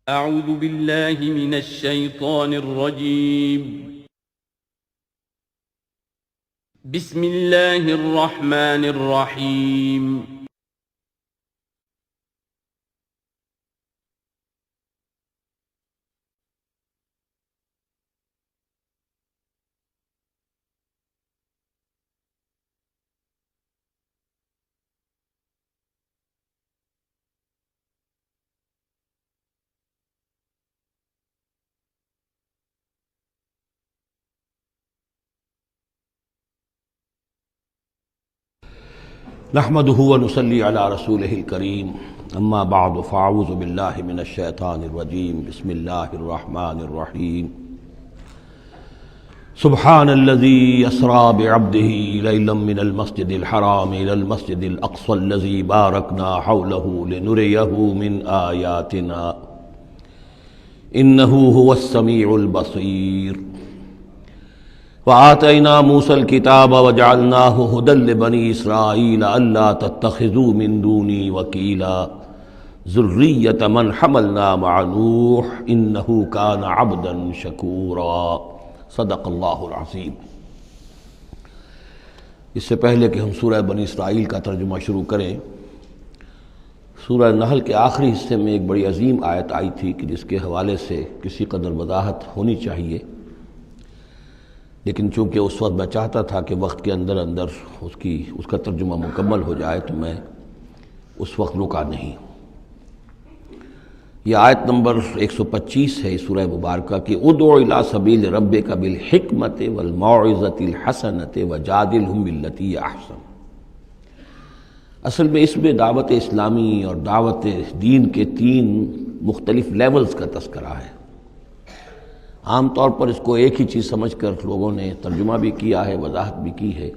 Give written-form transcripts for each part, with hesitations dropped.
أعوذ بالله من الشيطان الرجيم. بسم الله الرحمن الرحيم. نحمده ونصلي على رسوله الكريم اما بعد فاعوذ بالله من الشيطان الرجيم بسم الله الرحمن الرحيم سبحان الذي يسرى بعبده ليلا من المسجد الحرام إلى المسجد الأقصى الذي باركنا حوله لنريه من آياتنا إنه هو السميع البصير وآتينا موسى الكتاب وجعلناه هدى لبني إسرائيل ألا تتخذوا من دوني وكيلا ذرية من حملنا مع نوح إنه كان عبدا شكورا صدق اللہ العظیم۔ اس سے پہلے کہ ہم سورہ بنی اسرائیل کا ترجمہ شروع کریں، سورہ نحل کے آخری حصے میں ایک بڑی عظیم آیت آئی تھی کہ جس کے حوالے سے کسی قدر وضاحت ہونی چاہیے، لیکن چونکہ اس وقت میں چاہتا تھا کہ وقت کے اندر اس کا ترجمہ مکمل ہو جائے تو میں اس وقت رکا نہیں۔ یہ آیت نمبر 125 ہے سورہ مبارکہ کی ادع الی سبیل ربک بالحکمت والموعظۃ الحسنۃ وجادلھم باللتی احسن۔ اصل میں اس میں دعوت اسلامی اور دعوت دین کے 3 مختلف لیولز کا تذکرہ ہے۔ عام طور پر اس کو ایک ہی چیز سمجھ کر لوگوں نے ترجمہ بھی کیا ہے، وضاحت بھی کی ہے،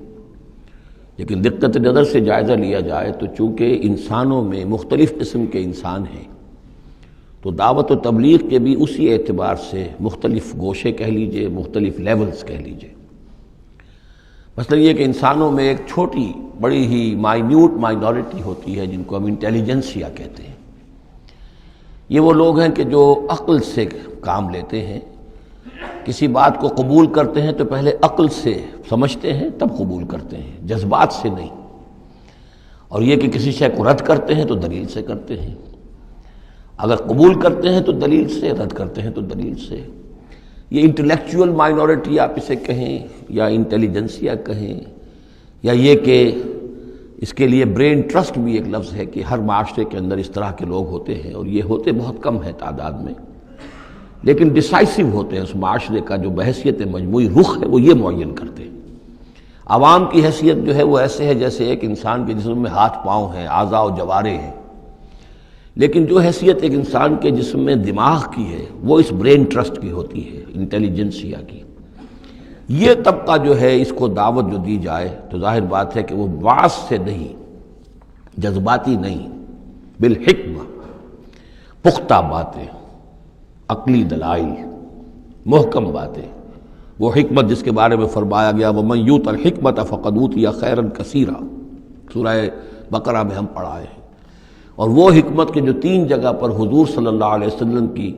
لیکن دقت نظر سے جائزہ لیا جائے تو چونکہ انسانوں میں مختلف قسم کے انسان ہیں تو دعوت و تبلیغ کے بھی اسی اعتبار سے مختلف گوشے کہہ لیجئے، مختلف لیولز کہہ لیجئے۔ مثلا یہ کہ انسانوں میں ایک چھوٹی بڑی ہی مائنیوٹ مائنورٹی ہوتی ہے جن کو ہم انٹیلیجنسیا کہتے ہیں۔ یہ وہ لوگ ہیں کہ جو عقل سے کام لیتے ہیں، کسی بات کو قبول کرتے ہیں تو پہلے عقل سے سمجھتے ہیں تب قبول کرتے ہیں، جذبات سے نہیں۔ اور یہ کہ کسی شے کو رد کرتے ہیں تو دلیل سے کرتے ہیں، اگر قبول کرتے ہیں تو دلیل سے، رد کرتے ہیں تو دلیل سے۔ یہ انٹلیکچوئل مائنورٹی آپ اسے کہیں یا انٹیلیجنسیا کہیں، یا یہ کہ اس کے لیے برین ٹرسٹ بھی ایک لفظ ہے کہ ہر معاشرے کے اندر اس طرح کے لوگ ہوتے ہیں، اور یہ ہوتے بہت کم ہیں تعداد میں، لیکن ڈیسائسو ہوتے ہیں۔ اس معاشرے کا جو بحیثیت مجموعی رخ ہے وہ یہ معین کرتے ہیں۔ عوام کی حیثیت جو ہے وہ ایسے ہے جیسے ایک انسان کے جسم میں ہاتھ پاؤں ہیں، اعضاء و جوارے ہیں، لیکن جو حیثیت ایک انسان کے جسم میں دماغ کی ہے وہ اس برین ٹرسٹ کی ہوتی ہے، انٹیلیجنسیا کی۔ یہ طبقہ جو ہے اس کو دعوت جو دی جائے تو ظاہر بات ہے کہ وہ واعظ سے نہیں، جذباتی نہیں، بالحکمہ، پختہ باتیں، عقلی دلائل، محکم باتیں، وہ حکمت جس کے بارے میں فرمایا گیا وَمَن یُؤْتَ الْحِکْمَةَ فَقَدْ أُوتِیَ خَیْرًا کَثِیرًا، سورہ بقرہ میں ہم پڑھائے ہیں۔ اور وہ حکمت کے جو 3 جگہ پر حضور صلی اللہ علیہ وسلم کی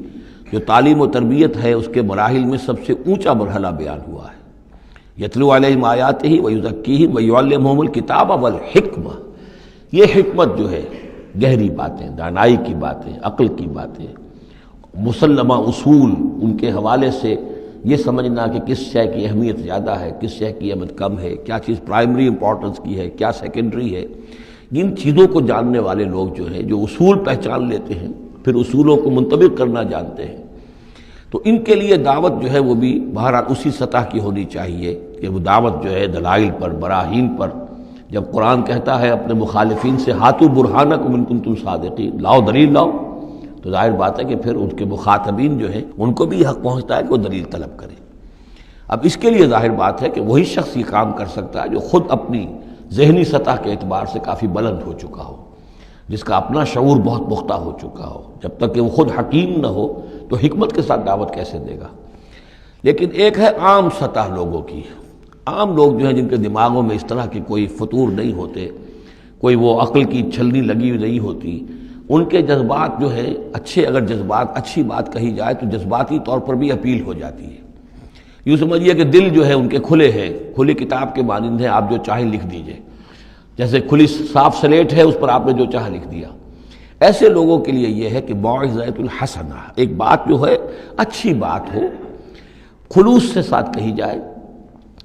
جو تعلیم و تربیت ہے اس کے مراحل میں سب سے اونچا مرحلہ بیان ہوا ہے، یتلو علیہم آیاتہ ویزکیہم ویعلمہم الکتاب والحکمہ۔ یہ حکمت جو ہے گہری باتیں، دانائی کی باتیں، عقل کی باتیں، مسلمہ اصول، ان کے حوالے سے یہ سمجھنا کہ کس شے کی اہمیت زیادہ ہے، کس شے کی اہمیت کم ہے، کیا چیز پرائمری امپورٹنس کی ہے، کیا سیکنڈری ہے، ان چیزوں کو جاننے والے لوگ جو ہیں، جو اصول پہچان لیتے ہیں، پھر اصولوں کو منطبق کرنا جانتے ہیں، تو ان کے لیے دعوت جو ہے وہ بھی بہرحال اسی سطح کی ہونی چاہیے کہ وہ دعوت جو ہے دلائل پر، براہین پر۔ جب قرآن کہتا ہے اپنے مخالفین سے ہاتوا برہانکم ان کنتم صادقین، لاؤ دلیل لاؤ، تو ظاہر بات ہے کہ پھر ان کے مخاطبین جو ہیں ان کو بھی حق پہنچتا ہے کہ وہ دلیل طلب کریں۔ اب اس کے لیے ظاہر بات ہے کہ وہی شخص یہ کام کر سکتا ہے جو خود اپنی ذہنی سطح کے اعتبار سے کافی بلند ہو چکا ہو، جس کا اپنا شعور بہت پختہ ہو چکا ہو۔ جب تک کہ وہ خود حکیم نہ ہو تو حکمت کے ساتھ دعوت کیسے دے گا؟ لیکن ایک ہے عام سطح لوگوں کی، عام لوگ جو ہیں جن کے دماغوں میں اس طرح کے کوئی فطور نہیں ہوتے، کوئی وہ عقل کی چھلنی لگی ہوئی نہیں ہوتی، ان کے جذبات جو ہیں اچھے، اگر جذبات اچھی بات کہی جائے تو جذباتی طور پر بھی اپیل ہو جاتی ہے۔ یوں سمجھیے کہ دل جو ہے ان کے کھلے ہیں، کھلی کتاب کے مانند ہیں، آپ جو چاہیں لکھ دیجئے، جیسے کھلی صاف سلیٹ ہے، اس پر آپ نے جو چاہا لکھ دیا۔ ایسے لوگوں کے لیے یہ ہے کہ موعظۃ الحسنہ، ایک بات جو ہے اچھی بات ہو، خلوص سے ساتھ کہی جائے،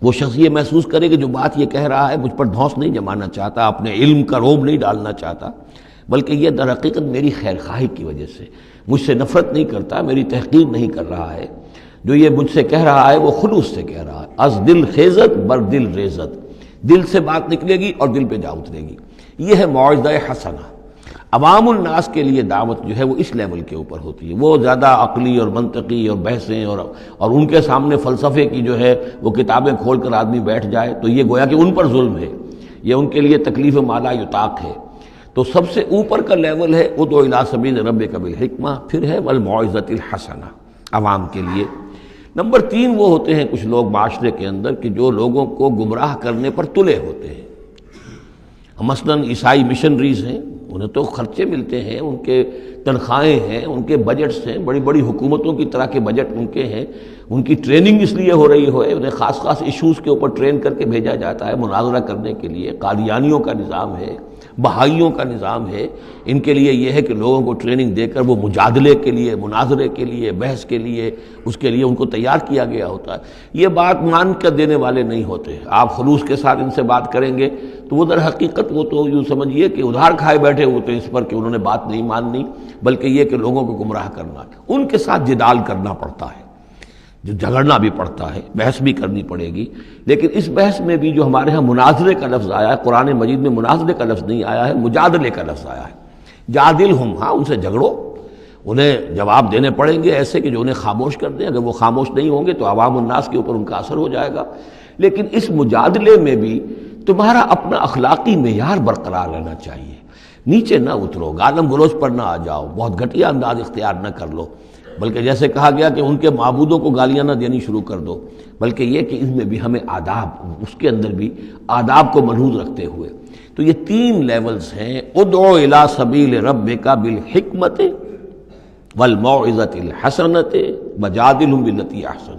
وہ شخص یہ محسوس کرے کہ جو بات یہ کہہ رہا ہے مجھ پر دھونس نہیں جمانا چاہتا، اپنے علم کا روب نہیں ڈالنا چاہتا، بلکہ یہ در حقیقت میری خیر خواہی کی وجہ سے، مجھ سے نفرت نہیں کرتا، میری تحقیر نہیں کر رہا ہے، جو یہ مجھ سے کہہ رہا ہے وہ خلوص سے کہہ رہا ہے۔ از دل خیزت بر دل ریزت، دل سے بات نکلے گی اور دل پہ جا اترے گی، یہ ہے موعظہ حسنہ۔ عوام الناس کے لیے دعوت جو ہے وہ اس لیول کے اوپر ہوتی ہے، وہ زیادہ عقلی اور منطقی اور بحثیں اور ان کے سامنے فلسفے کی جو ہے وہ کتابیں کھول کر آدمی بیٹھ جائے تو یہ گویا کہ ان پر ظلم ہے، یہ ان کے لیے تکلیف مالا یطاق ہے۔ تو سب سے اوپر کا لیول ہے ادع الی سبیل ربک بالحکمہ، پھر ہے والموعظۃ الحسنہ عوام کے لیے۔ نمبر 3 وہ ہوتے ہیں کچھ لوگ معاشرے کے اندر کہ جو لوگوں کو گمراہ کرنے پر تلے ہوتے ہیں۔ مثلاً عیسائی مشنریز ہیں، انہیں تو خرچے ملتے ہیں، ان کے تنخواہیں ہیں، ان کے بجٹس ہیں، بڑی بڑی حکومتوں کی طرح کے بجٹ ان کے ہیں، ان کی ٹریننگ اس لیے ہو رہی ہے، انہیں خاص خاص ایشوز کے اوپر ٹرین کر کے بھیجا جاتا ہے مناظرہ کرنے کے لیے۔ قادیانیوں کا نظام ہے، بہائیوں کا نظام ہے، ان کے لیے یہ ہے کہ لوگوں کو ٹریننگ دے کر وہ مجادلے کے لیے، مناظرے کے لیے، بحث کے لیے، اس کے لیے ان کو تیار کیا گیا ہوتا ہے۔ یہ بات مان کر دینے والے نہیں ہوتے، آپ خلوص کے ساتھ ان سے بات کریں گے تو وہ در حقیقت وہ تو یوں سمجھیے کہ ادھار کھائے بیٹھے ہوتے ہیں اس پر کہ انہوں نے بات نہیں ماننی، بلکہ یہ کہ لوگوں کو گمراہ کرنا، ان کے ساتھ جدال کرنا پڑتا ہے، جو جھگڑنا بھی پڑتا ہے، بحث بھی کرنی پڑے گی۔ لیکن اس بحث میں بھی جو ہمارے ہاں مناظرے کا لفظ آیا ہے، قرآن مجید میں مناظرے کا لفظ نہیں آیا ہے، مجادلے کا لفظ آیا ہے۔ جادلہم، ہاں ان سے جھگڑو، انہیں جواب دینے پڑیں گے ایسے کہ جو انہیں خاموش کر دیں، اگر وہ خاموش نہیں ہوں گے تو عوام الناس کے اوپر ان کا اثر ہو جائے گا۔ لیکن اس مجادلے میں بھی تمہارا اپنا اخلاقی معیار برقرار رہنا چاہیے، نیچے نہ اترو، گالم گلوچ پر نہ آ جاؤ، بہت گھٹیا انداز اختیار نہ کر لو، بلکہ جیسے کہا گیا کہ ان کے معبودوں کو گالیاں نہ دینی شروع کر دو، بلکہ یہ کہ اس میں بھی ہمیں آداب، اس کے اندر بھی آداب کو ملحوظ رکھتے ہوئے۔ تو یہ 3 لیولز ہیں، ادع الی سبیل ربک بالحکمۃ والموعظۃ الحسنۃ وجادلہم باللتی احسن۔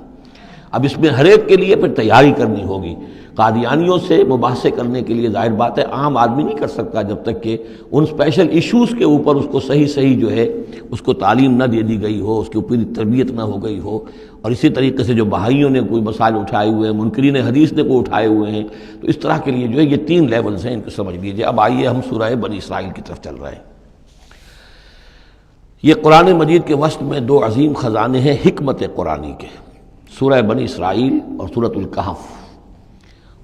اب اس میں ہر ایک کے لیے پھر تیاری کرنی ہوگی۔ قادیانیوں سے مباحثے کرنے کے لیے ظاہر بات ہے عام آدمی نہیں کر سکتا جب تک کہ ان اسپیشل ایشوز کے اوپر اس کو صحیح جو ہے اس کو تعلیم نہ دے دی گئی ہو، اس کے اوپر تربیت نہ ہو گئی ہو۔ اور اسی طریقے سے جو بہائیوں نے کوئی مسائل اٹھائے ہوئے ہیں، منکرین حدیث نے کوئی اٹھائے ہوئے ہیں، تو اس طرح کے لیے جو ہے یہ 3 لیولز ہیں، ان کو سمجھ لیجیے۔ اب آئیے ہم سورہ بنی اسرائیل کی طرف چل رہے ہیں۔ یہ قرآن مجید کے وسط میں 2 عظیم خزانے ہیں حکمت قرآنی کے، سورہ بنی اسرائیل اور سورۃ الکہف،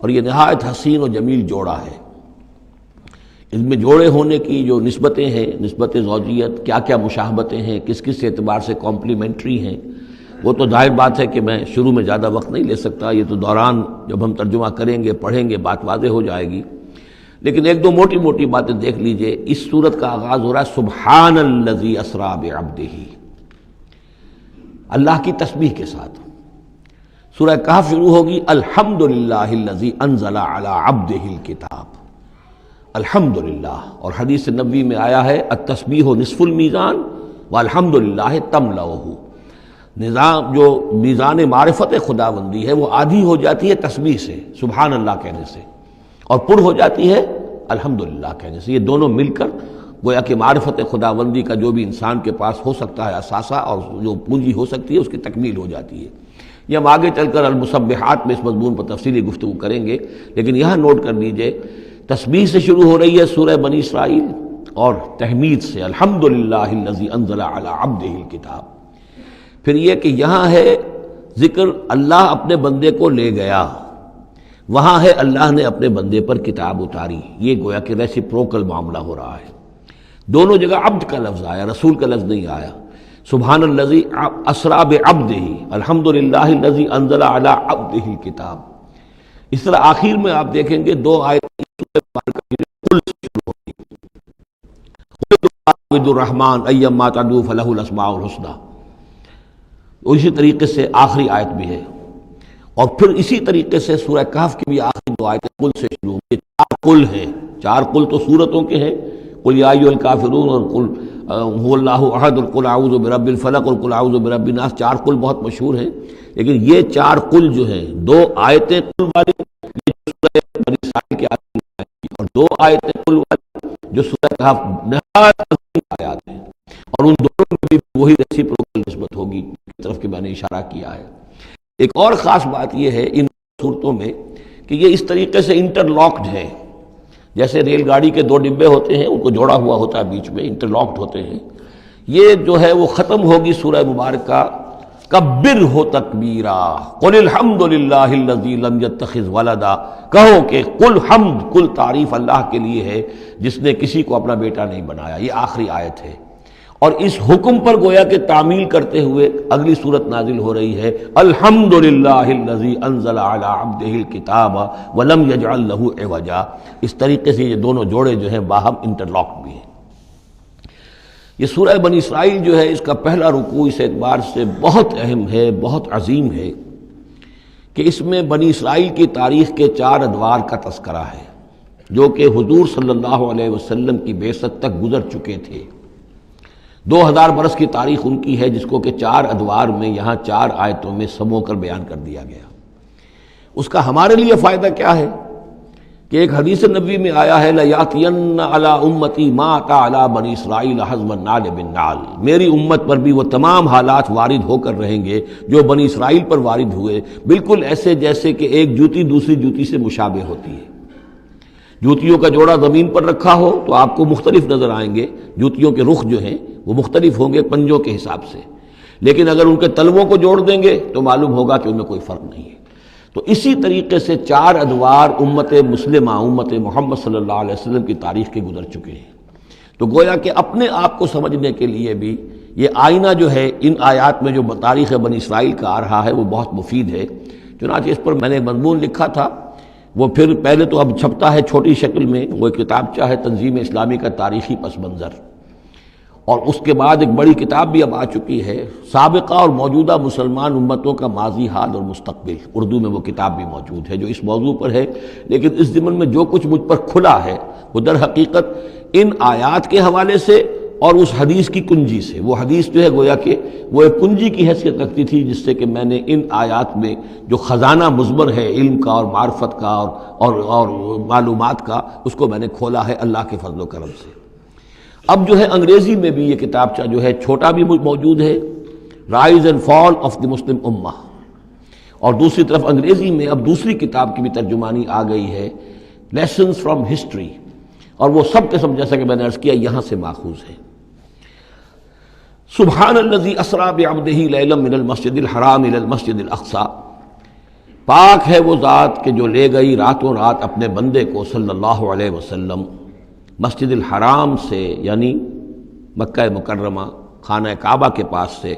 اور یہ نہایت حسین و جمیل جوڑا ہے۔ ان میں جوڑے ہونے کی جو نسبتیں ہیں، نسبت زوجیت، کیا کیا مشابہتیں ہیں، کس کس اعتبار سے کمپلیمنٹری ہیں، وہ تو ظاہر بات ہے کہ میں شروع میں زیادہ وقت نہیں لے سکتا، یہ تو دوران جب ہم ترجمہ کریں گے، پڑھیں گے، بات واضح ہو جائے گی۔ لیکن 1-2 موٹی موٹی باتیں دیکھ لیجئے۔ اس سورت کا آغاز ہو رہا ہے سبحان الذی اسریٰ بعبدہ، اللہ کی تسبیح کے ساتھ۔ سورہ کہف شروع ہوگی الحمدللہ الذی انزل علی عبدہ الکتاب، الحمدللہ، اور حدیث نبوی میں آیا ہے التسبیح نصف المیزان والحمدللہ تملؤہ، نظام جو میزان معرفت خداوندی ہے وہ آدھی ہو جاتی ہے تسبیح سے، سبحان اللہ کہنے سے، اور پر ہو جاتی ہے الحمدللہ کہنے سے۔ یہ دونوں مل کر گویا کہ معرفت خداوندی کا جو بھی انسان کے پاس ہو سکتا ہے اثاثہ اور جو پونجی ہو سکتی ہے اس کی تکمیل ہو جاتی ہے۔ یہ ہم آگے چل کر المسبحات میں اس مضمون پر تفصیلی گفتگو کریں گے، لیکن یہاں نوٹ کر لیجئے تسبیح سے شروع ہو رہی ہے سورہ بنی اسرائیل اور تحمید سے الحمدللہ الذی انزل علی عبدہ الکتاب۔ پھر یہ کہ یہاں ہے ذکر اللہ اپنے بندے کو لے گیا، وہاں ہے اللہ نے اپنے بندے پر کتاب اتاری، یہ گویا کہ ریسیپروکل معاملہ ہو رہا ہے۔ دونوں جگہ عبد کا لفظ آیا، رسول کا لفظ نہیں آیا۔ سبحان الذی اسریٰ بعبدہ، الحمدللہ الذی انزل علی عبدہ الکتاب۔ اس طرح آخر میں آپ دیکھیں گے 2 آیتیں قل سے شروع ہوگی، قل الرحمن ایما تدعوا فلہ الاسماء الحسنی، اسی طریقے سے آخری آیت بھی ہے۔ اور پھر اسی طریقے سے سورہ کہف کی بھی آخری 2 آیتیں قل سے شروع ہوگی۔ 4 قل ہیں، 4 قل تو سورتوں کے ہیں، قل یا ایھا الکافرون اور قل هو اللہ احد اور قل اعوذ برب الفلق اور قل اعوذ برب الناس، 4 قل بہت مشہور ہیں، لیکن یہ 4 قل جو ہیں 2 آیتیں قل والی یہ سورہ بنی اسرائیل کی آیات اور 2 آیتیں قل والی جو سورہ کہف نہایت عظیم آیات ہیں، اور ان دونوں میں بھی وہی ریسیپروکل نسبت ہوگی کی طرف کہ میں نے اشارہ کیا ہے۔ ایک اور خاص بات یہ ہے ان صورتوں میں کہ یہ اس طریقے سے انٹر لاکڈ ہے، جیسے ریل گاڑی کے 2 ڈبے ہوتے ہیں ان کو جوڑا ہوا ہوتا ہے بیچ میں، انٹر لاکڈ ہوتے ہیں۔ یہ جو ہے وہ ختم ہوگی سورہ مبارکہ کبر ہو تکبیرا، قل الحمد للہ الذی لم یتخذ ولدا، کہو کہ قل حمد، کل تعریف اللہ کے لیے ہے جس نے کسی کو اپنا بیٹا نہیں بنایا۔ یہ آخری آیت ہے، اور اس حکم پر گویا کہ تعمیل کرتے ہوئے اگلی صورت نازل ہو رہی ہے، الحمد للہ الذی انزل علی عبدہ الکتاب ولم یجعل لہ عوجا۔ اس طریقے سے یہ دونوں جوڑے جو ہیں باہم انٹر لاکڈ بھی ہیں۔ یہ سورہ بنی اسرائیل جو ہے اس کا پہلا رکوع اس اعتبار سے بہت اہم ہے، بہت عظیم ہے کہ اس میں بنی اسرائیل کی تاریخ کے 4 ادوار کا تذکرہ ہے جو کہ حضور صلی اللہ علیہ وسلم کی بعثت تک گزر چکے تھے۔ 2000 برس کی تاریخ ان کی ہے، جس کو کہ 4 ادوار میں یہاں 4 آیتوں میں سمو کر بیان کر دیا گیا۔ اس کا ہمارے لیے فائدہ کیا ہے کہ ایک حدیث نبوی میں آیا ہے لَيَأْتِيَنَّ عَلَىٰ أُمَّتِي مَا أَتَىٰ عَلَىٰ بَنِي إِسْرَائِيلَ حَزْوَ النَّعْلِ بِالنَّعْلِ، میری امت پر بھی وہ تمام حالات وارد ہو کر رہیں گے جو بنی اسرائیل پر وارد ہوئے، بالکل ایسے جیسے کہ ایک جوتی دوسری جوتی سے مشابہ ہوتی ہے۔ جوتیوں کا جوڑا زمین پر رکھا ہو تو آپ کو مختلف نظر آئیں گے، جوتیوں کے رخ جو ہیں وہ مختلف ہوں گے پنجوں کے حساب سے، لیکن اگر ان کے تلووں کو جوڑ دیں گے تو معلوم ہوگا کہ ان میں کوئی فرق نہیں ہے۔ تو اسی طریقے سے 4 ادوار امت مسلمہ، امت محمد صلی اللہ علیہ وسلم کی تاریخ کے گزر چکے ہیں۔ تو گویا کہ اپنے آپ کو سمجھنے کے لیے بھی یہ آئینہ جو ہے ان آیات میں جو تاریخ بنی اسرائیل کا آ رہا ہے وہ بہت مفید ہے۔ چنانچہ اس پر میں نے مضمون لکھا تھا، وہ پھر پہلے تو اب چھپتا ہے چھوٹی شکل میں، وہ کتابچہ ہے تنظیم اسلامی کا تاریخی پس منظر، اور اس کے بعد ایک بڑی کتاب بھی اب آ چکی ہے، سابقہ اور موجودہ مسلمان امتوں کا ماضی، حال اور مستقبل، اردو میں وہ کتاب بھی موجود ہے جو اس موضوع پر ہے۔ لیکن اس ضمن میں جو کچھ مجھ پر کھلا ہے وہ در حقیقت ان آیات کے حوالے سے اور اس حدیث کی کنجی سے، وہ حدیث جو ہے گویا کہ وہ ایک کنجی کی حیثیت رکھتی تھی جس سے کہ میں نے ان آیات میں جو خزانہ مضمر ہے علم کا اور معرفت کا اور معلومات کا، اس کو میں نے کھولا ہے اللہ کے فضل و کرم سے۔ اب جو ہے انگریزی میں بھی یہ کتابچہ جو ہے چھوٹا بھی موجود ہے، rise and fall of the Muslim امہ، اور دوسری طرف انگریزی میں اب دوسری کتاب کی بھی ترجمانی آ گئی ہے، لیسنز فرام ہسٹری، اور وہ سب کے سب جیسا کہ میں نے عرض کیا یہاں سے ماخوذ ہے۔ سبحان الذی اسریٰ بعبدہ لیلا من المسجد الحرام الی المسجد الاقصی، پاک ہے وہ ذات کہ جو لے گئی راتوں رات اپنے بندے کو صلی اللہ علیہ وسلم مسجد الحرام سے، یعنی مکہ مکرمہ خانہ کعبہ کے پاس سے،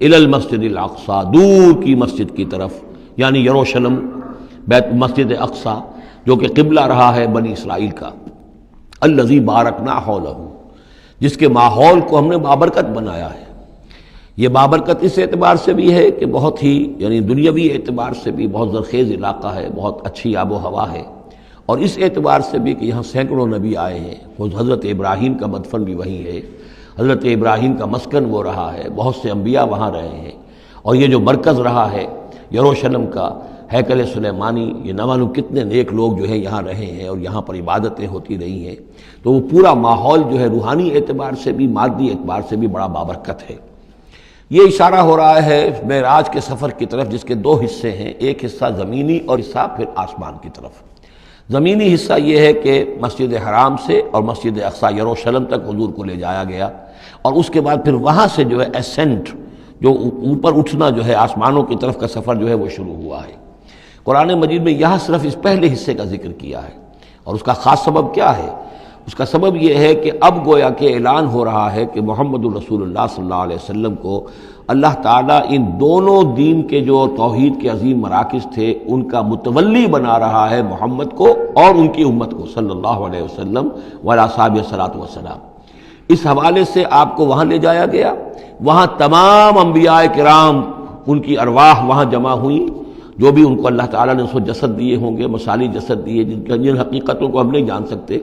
الی المسجد الاقصی، دور کی مسجد کی طرف، یعنی یروشلم، بیت مسجد اقصی جو کہ قبلہ رہا ہے بنی اسرائیل کا، الذی بارکنا حولہ، جس کے ماحول کو ہم نے بابرکت بنایا ہے۔ یہ بابرکت اس اعتبار سے بھی ہے کہ بہت ہی یعنی دنیاوی اعتبار سے بھی بہت زرخیز علاقہ ہے، بہت اچھی آب و ہوا ہے، اور اس اعتبار سے بھی کہ یہاں سینکڑوں نبی آئے ہیں، حضرت ابراہیم کا مدفن بھی وہیں ہے، حضرت ابراہیم کا مسکن وہ رہا ہے، بہت سے انبیاء وہاں رہے ہیں، اور یہ جو مرکز رہا ہے یروشلم کا، ہیکل سلیمانی، یہ نہ معلوم کتنے نیک لوگ جو ہیں یہاں رہے ہیں اور یہاں پر عبادتیں ہوتی رہی ہیں، تو وہ پورا ماحول جو ہے روحانی اعتبار سے بھی مادی اعتبار سے بھی بڑا بابرکت ہے۔ یہ اشارہ ہو رہا ہے معراج کے سفر کی طرف، جس کے 2 حصے ہیں، ایک حصہ زمینی اور حصہ پھر آسمان کی طرف۔ زمینی حصہ یہ ہے کہ مسجد حرام سے اور مسجد اقصی یروشلم تک حضور کو لے جایا گیا، اور اس کے بعد پھر وہاں سے جو ہے اسینٹ، جو اوپر اٹھنا جو ہے آسمانوں کی طرف کا سفر جو ہے وہ شروع ہوا ہے۔ قرآن مجید میں یہاں صرف اس پہلے حصے کا ذکر کیا ہے، اور اس کا خاص سبب کیا ہے؟ اس کا سبب یہ ہے کہ اب گویا کہ اعلان ہو رہا ہے کہ محمد الرسول اللہ صلی اللہ علیہ وسلم کو اللہ تعالیٰ ان دونوں دین کے جو توحید کے عظیم مراکز تھے ان کا متولی بنا رہا ہے، محمد کو اور ان کی امت کو صلی اللہ علیہ وسلم وعلیٰ صحابہ الصلاۃ والسلام۔ اس حوالے سے آپ کو وہاں لے جایا گیا، وہاں تمام انبیاء کرام ان کی ارواح وہاں جمع ہوئیں، جو بھی ان کو اللہ تعالیٰ نے اس وقت جسد دیے ہوں گے، مثالی جسد دیے جن حقیقتوں کو ہم نہیں جان سکتے،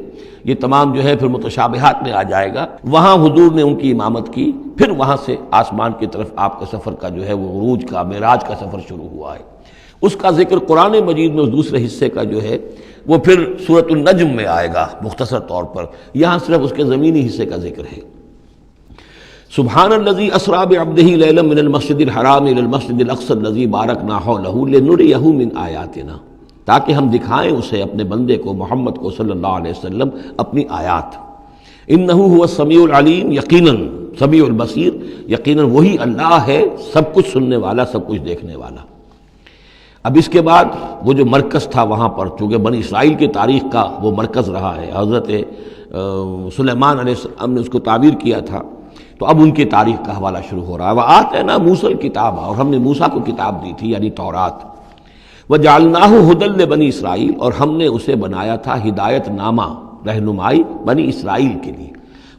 یہ تمام جو ہے پھر متشابہات میں آ جائے گا۔ وہاں حضور نے ان کی امامت کی، پھر وہاں سے آسمان کی طرف آپ کا سفر کا جو ہے وہ عروج کا، معراج کا سفر شروع ہوا ہے۔ اس کا ذکر قرآن مجید میں اس دوسرے حصے کا جو ہے وہ پھر سورۃ النجم میں آئے گا مختصر طور پر، یہاں صرف اس کے زمینی حصے کا ذکر ہے۔ سبحان الذی اسریٰ بعبدہ لیلا من المسجد الحرام الی المسجد الاقصی الذی بارکنا حولہ لنریہ من آیاتنا، تاکہ ہم دکھائیں اسے، اپنے بندے کو، محمد کو صلی اللہ علیہ وسلم، اپنی آیات۔ انہ هو السمیع العلیم، یقیناً سمیع البصیر، یقیناً وہی اللہ ہے سب کچھ سننے والا، سب کچھ دیکھنے والا۔ اب اس کے بعد وہ جو مرکز تھا وہاں پر، چونکہ بنی اسرائیل کی تاریخ کا وہ مرکز رہا ہے، حضرت سلیمان علیہ السلام نے اس کو تعبیر کیا تھا، تو اب ان کی تاریخ کا حوالہ شروع ہو رہا ہے۔ وَآتَيْنَا مُوسَى الْكِتَابَ، اور ہم نے موسیٰ کو کتاب دی تھی یعنی تورات۔ وَجَعَلْنَاهُ هُدًى لِبَنِي اسرائیل، اور ہم نے اسے بنایا تھا ہدایت نامہ، رہنمائی بنی اسرائیل کے لیے۔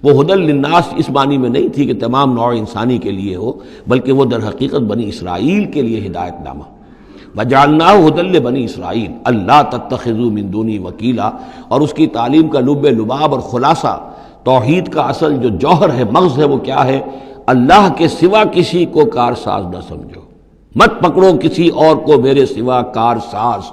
وہ ہدى للناس اس معنی میں نہیں تھی کہ تمام نوع انسانی کے لیے ہو، بلکہ وہ در حقیقت بنی اسرائیل کے لیے ہدایت نامہ۔ وَجَعَلْنَاهُ هُدًى لِبَنِي اسرائیل أَلَّا تَتَّخِذُوا مِن دُونِي وَكِيلًا، اور اس کی تعلیم کا لب لباب اور خلاصہ، توحید کا اصل جو جوہر ہے، مغز ہے، وہ کیا ہے؟ اللہ کے سوا کسی کو کارساز نہ سمجھو، مت پکڑو کسی اور کو میرے سوا کارساز،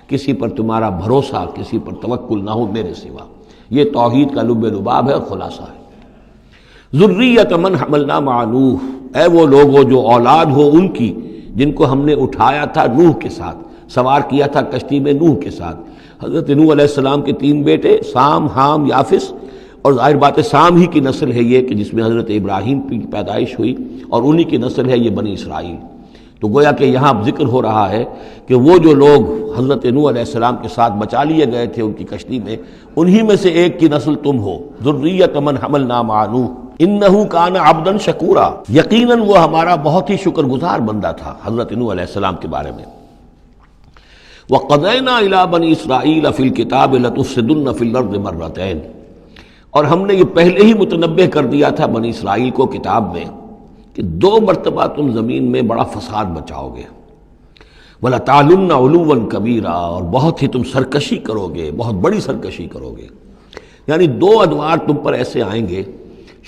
کسی پر تمہارا بھروسہ، کسی پر توکل نہ ہو میرے سوا۔ یہ توحید کا لب لباب ہے اور خلاصہ ہے۔ ذریۃ من حملنا مع نوح، اے وہ لوگوں جو اولاد ہو ان کی جن کو ہم نے اٹھایا تھا نوح کے ساتھ، سوار کیا تھا کشتی میں نوح کے ساتھ۔ حضرت نوح علیہ السلام کے 3 بیٹے، سام، حام، یافس، اور ظاہر بات ہے سام ہی کی نسل ہے یہ کہ جس میں حضرت ابراہیم کی پیدائش ہوئی، اور انہی کی نسل ہے یہ بنی اسرائیل۔ تو گویا کہ یہاں ذکر ہو رہا ہے کہ وہ جو لوگ حضرت نوح علیہ السلام کے ساتھ بچا لیے گئے تھے ان کی کشتی میں، انہی میں سے ایک کی نسل تم ہو۔ ذریۃ من حملنا مع نوح انہ کان عبدا شکورا، یقیناً وہ ہمارا بہت ہی شکر گزار بندہ تھا، حضرت نوح علیہ السلام کے بارے میں۔ وقضینا الی بنی اسرائیل فی الکتاب لتفسدن فی الارض مرتین، اور ہم نے یہ پہلے ہی متنبہ کر دیا تھا بنی اسرائیل کو کتاب میں کہ 2 مرتبہ تم زمین میں بڑا فساد بچاؤ گے۔ وَلَتَعْلُنَّ عُلُوًّا كَبِيرًا، اور بہت ہی تم سرکشی کرو گے، بہت بڑی سرکشی کرو گے۔ یعنی 2 ادوار تم پر ایسے آئیں گے،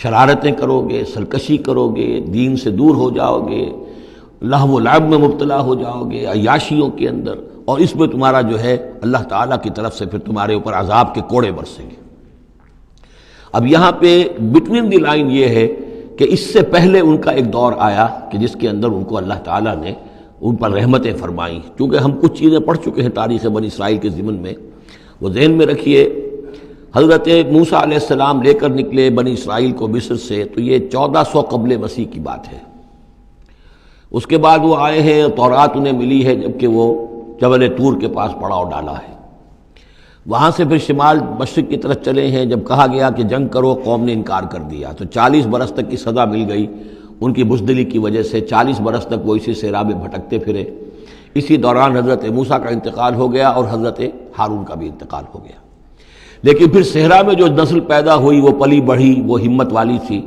شرارتیں کرو گے، سرکشی کرو گے، دین سے دور ہو جاؤ گے، لہو و لعب میں مبتلا ہو جاؤ گے، عیاشیوں کے اندر، اور اس میں تمہارا جو ہے اللہ تعالیٰ کی طرف سے پھر تمہارے اوپر عذاب کے کوڑے برسیں گے۔ اب یہاں پہ بٹوین دی لائن یہ ہے کہ اس سے پہلے ان کا ایک دور آیا کہ جس کے اندر ان کو اللہ تعالیٰ نے ان پر رحمتیں فرمائیں۔ چونکہ ہم کچھ چیزیں پڑھ چکے ہیں تاریخ بنی اسرائیل کے ضمن میں، وہ ذہن میں رکھیے۔ حضرت موسیٰ علیہ السلام لے کر نکلے بنی اسرائیل کو مصر سے، تو یہ 1400 قبل مسیح کی بات ہے۔ اس کے بعد وہ آئے ہیں، تورات انہیں ملی ہے جبکہ وہ جبل طور کے پاس پڑاؤ ڈالا ہے۔ وہاں سے پھر شمال مشرق کی طرف چلے ہیں، جب کہا گیا کہ جنگ کرو قوم نے انکار کر دیا، تو 40 برس تک کی سزا مل گئی ان کی بزدلی کی وجہ سے۔ 40 برس تک وہ اسی صحرا میں بھٹکتے پھرے۔ اسی دوران حضرت موسیٰ کا انتقال ہو گیا اور حضرت ہارون کا بھی انتقال ہو گیا۔ لیکن پھر صحرا میں جو نسل پیدا ہوئی وہ پلی بڑھی، وہ ہمت والی تھی،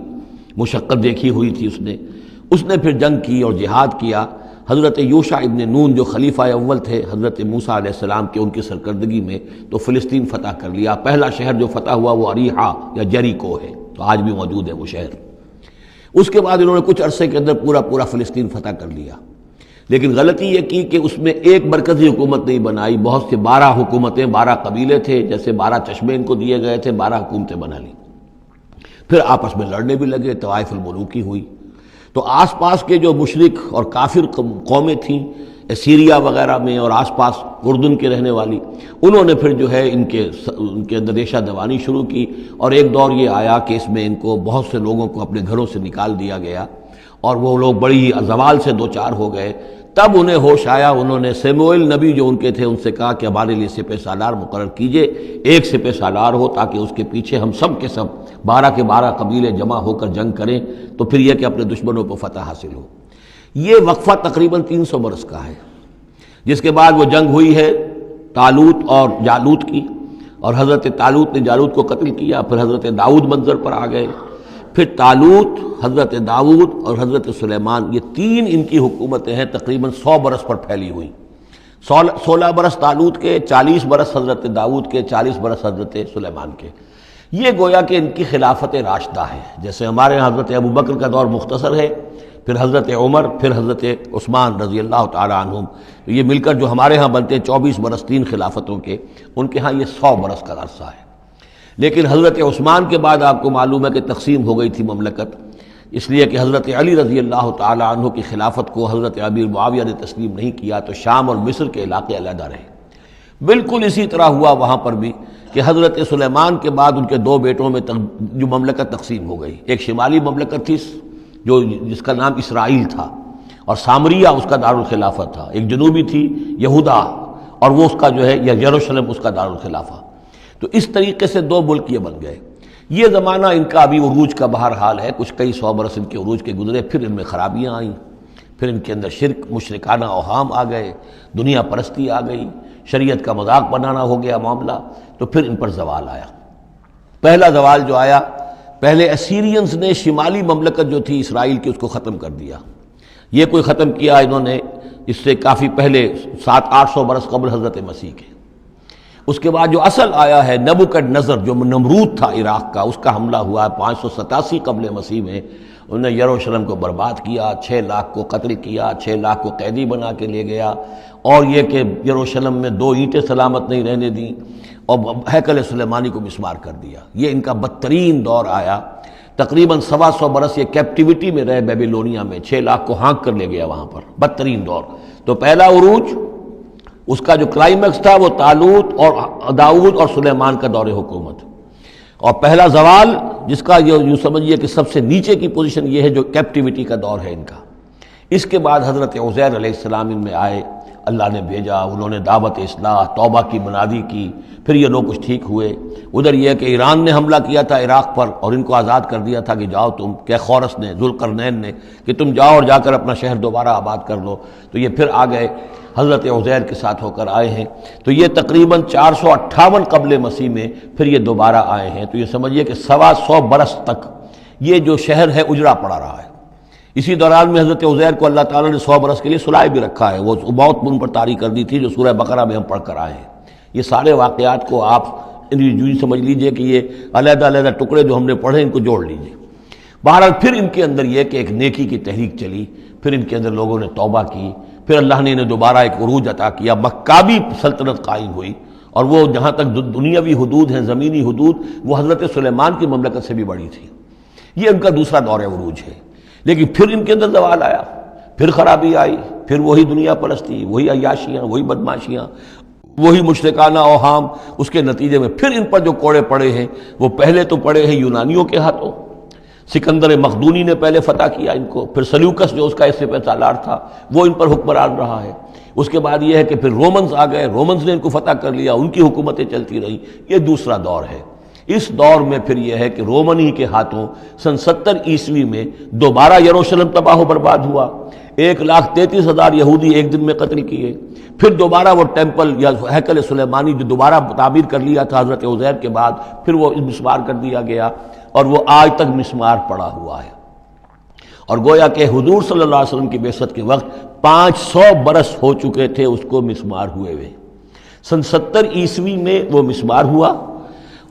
مشقت دیکھی ہوئی تھی اس نے پھر جنگ کی اور جہاد کیا۔ حضرت یوشع ابن نون جو خلیفہ اول تھے حضرت موسیٰ علیہ السلام کے، ان کی سرکردگی میں تو فلسطین فتح کر لیا۔ پہلا شہر جو فتح ہوا وہ اریحا یا جریکو ہے، تو آج بھی موجود ہے وہ شہر۔ اس کے بعد انہوں نے کچھ عرصے کے اندر پورا فلسطین فتح کر لیا، لیکن غلطی یہ کی کہ اس میں ایک مرکزی حکومت نہیں بنائی، بہت سے 12 حکومتیں، 12 قبیلے تھے، جیسے 12 چشمے ان کو دیے گئے تھے، 12 حکومتیں بنا لی۔ پھر آپس میں لڑنے بھی لگے، طوائف الملوکی ہوئی۔ تو آس پاس کے جو مشرک اور کافر قومیں تھیں سیریا وغیرہ میں اور آس پاس اردن کے رہنے والی، انہوں نے پھر جو ہے ان کے اندر ریشہ دوانی شروع کی، اور ایک دور یہ آیا کہ اس میں ان کو بہت سے لوگوں کو اپنے گھروں سے نکال دیا گیا، اور وہ لوگ بڑی زوال سے دوچار ہو گئے۔ تب انہیں ہوش آیا، انہوں نے سیموئیل نبی جو ان کے تھے ان سے کہا کہ ہمارے لیے سپہ سالار مقرر کیجئے، ایک سپہ سالار ہو تاکہ اس کے پیچھے ہم سب کے سب 12 کے 12 قبیلے جمع ہو کر جنگ کریں، تو پھر یہ کہ اپنے دشمنوں پر فتح حاصل ہو۔ یہ وقفہ تقریباً 300 برس کا ہے، جس کے بعد وہ جنگ ہوئی ہے طالوت اور جالوت کی، اور حضرت طالوت نے جالوت کو قتل کیا۔ پھر حضرت داؤد منظر پر آ گئے، پھر طالوت، حضرت داؤد اور حضرت سلیمان، یہ 3 ان کی حکومتیں ہیں تقریباً 100 برس پر پھیلی ہوئی۔ 16 برس طالوت کے، 40 برس حضرت داؤد کے، 40 برس حضرت سلیمان کے۔ یہ گویا کہ ان کی خلافت راشدہ ہے۔ جیسے ہمارے یہاں حضرت ابوبکر کا دور مختصر ہے، پھر حضرت عمر، پھر حضرت عثمان رضی اللہ تعالی عنہم، یہ مل کر جو ہمارے ہاں بنتے ہیں 24 برس 3 خلافتوں کے، ان کے ہاں یہ 100 برس کا عرصہ ہے۔ لیکن حضرت عثمان کے بعد آپ کو معلوم ہے کہ تقسیم ہو گئی تھی مملکت، اس لیے کہ حضرت علی رضی اللہ تعالی عنہ کی خلافت کو حضرت امیر معاویہ نے تسلیم نہیں کیا، تو شام اور مصر کے علاقے علیحدہ رہے۔ بالکل اسی طرح ہوا وہاں پر بھی کہ حضرت سلیمان کے بعد ان کے 2 بیٹوں میں جو مملکت تقسیم ہو گئی، ایک شمالی مملکت تھی جس کا نام اسرائیل تھا اور سامریہ اس کا دارالخلافہ تھا، ایک جنوبی تھی یہودا اور وہ اس کا جو ہے یا یروشلم اس کا دارالخلافہ۔ تو اس طریقے سے 2 ملک یہ بن گئے۔ یہ زمانہ ان کا ابھی عروج کا بہرحال ہے، کچھ کئی 100 برس ان کے عروج کے گزرے، پھر ان میں خرابیاں آئیں، پھر ان کے اندر شرک، مشرکانہ اوہام آ گئے، دنیا پرستی آ گئی، شریعت کا مذاق بنانا ہو گیا معاملہ، تو پھر ان پر زوال آیا۔ پہلا زوال جو آیا، پہلے اسیرینز نے شمالی مملکت جو تھی اسرائیل کی اس کو ختم کر دیا۔ یہ کوئی ختم کیا انہوں نے اس سے کافی پہلے 700-800 برس قبل حضرت مسیح کے۔ اس کے بعد جو اصل آیا ہے نبوکڈنضر جو نمرود تھا عراق کا، اس کا حملہ ہوا 587 قبل مسیح میں، انہوں نے یروشلم کو برباد کیا، 6 لاکھ کو قتل کیا، 6 لاکھ کو قیدی بنا کے لے گیا، اور یہ کہ یروشلم میں 2 اینٹیں سلامت نہیں رہنے دیں، اور ہیکل سلیمانی کو مسمار کر دیا۔ یہ ان کا بدترین دور آیا، تقریباً 125 برس یہ کیپٹیوٹی میں رہے بیبیلونیا میں، 6 لاکھ کو ہانک کر لے گیا وہاں پر، بدترین دور۔ تو پہلا عروج اس کا جو کلائمیکس تھا وہ طالوت اور داؤد اور سلیمان کا دور حکومت، اور پہلا زوال جس کا یوں سمجھیے کہ سب سے نیچے کی پوزیشن یہ ہے جو کیپٹیوٹی کا دور ہے ان کا۔ اس کے بعد حضرت عزیر علیہ السلام ان میں آئے، اللہ نے بھیجا، انہوں نے دعوت اصلاح توبہ کی منادی کی، پھر یہ لوگ کچھ ٹھیک ہوئے۔ ادھر یہ کہ ایران نے حملہ کیا تھا عراق پر اور ان کو آزاد کر دیا تھا کہ جاؤ تم، کہ خورس نے، ذوالقرنین نے، کہ تم جاؤ اور جا کر اپنا شہر دوبارہ آباد کر لو۔ تو یہ پھر آ گئے، حضرت عزیر کے ساتھ ہو کر آئے ہیں۔ تو یہ تقریباً 458 قبل مسیح میں پھر یہ دوبارہ آئے ہیں۔ تو یہ سمجھیے کہ 125 برس تک یہ جو شہر ہے اجڑا پڑا رہا ہے۔ اسی دوران میں حضرت عزیر کو اللہ تعالیٰ نے 100 برس کے لیے سلائے بھی رکھا ہے، وہ موت ان پر طاری کر دی تھی جو سورہ بقرہ میں ہم پڑھ کر آئے ہیں۔ یہ سارے واقعات کو آپ یوں سمجھ لیجئے کہ یہ علیحدہ علیحدہ ٹکڑے جو ہم نے پڑھے ان کو جوڑ لیجئے۔ بہرحال پھر ان کے اندر یہ کہ ایک نیکی کی تحریک چلی، پھر ان کے اندر لوگوں نے توبہ کی، پھر اللہ نے انہیں دوبارہ ایک عروج عطا کیا، مکابی سلطنت قائم ہوئی، اور وہ جہاں تک دنیاوی حدود ہیں، زمینی حدود، وہ حضرت سلیمان کی مملکت سے بھی بڑی تھی۔ یہ ان کا دوسرا دور عروج ہے۔ لیکن پھر ان کے اندر زوال آیا، پھر خرابی آئی، پھر وہی دنیا پرستی، وہی عیاشیاں، وہی بدماشیاں، وہی مشرکانہ اوہام۔ اس کے نتیجے میں پھر ان پر جو کوڑے پڑے ہیں وہ پہلے تو پڑے ہیں یونانیوں کے ہاتھوں، سکندر مقدونی نے پہلے فتح کیا ان کو، پھر سلیوکس جو اس کا اس پہ سالار تھا وہ ان پر حکمران رہا ہے۔ اس کے بعد یہ ہے کہ پھر رومنز آ گئے، رومنز نے ان کو فتح کر لیا، ان کی حکومتیں چلتی رہیں۔ یہ دوسرا دور ہے۔ اس دور میں پھر یہ ہے کہ رومنی کے ہاتھوں سن 70 عیسوی میں دوبارہ یروشلم تباہ و برباد ہوا، 1,33,000 یہودی ایک دن میں قتل کیے۔ پھر دوبارہ وہ ٹیمپل یا ہیکل سلیمانی جو دوبارہ تعمیر کر لیا تھا حضرت عزیر کے بعد، پھر وہ مسمار کر دیا گیا، اور وہ آج تک مسمار پڑا ہوا ہے۔ اور گویا کہ حضور صلی اللہ علیہ وسلم کی بعثت کے وقت 500 برس ہو چکے تھے اس کو مسمار ہوئے ہوئے۔ سن 70 عیسوی میں وہ مسمار ہوا،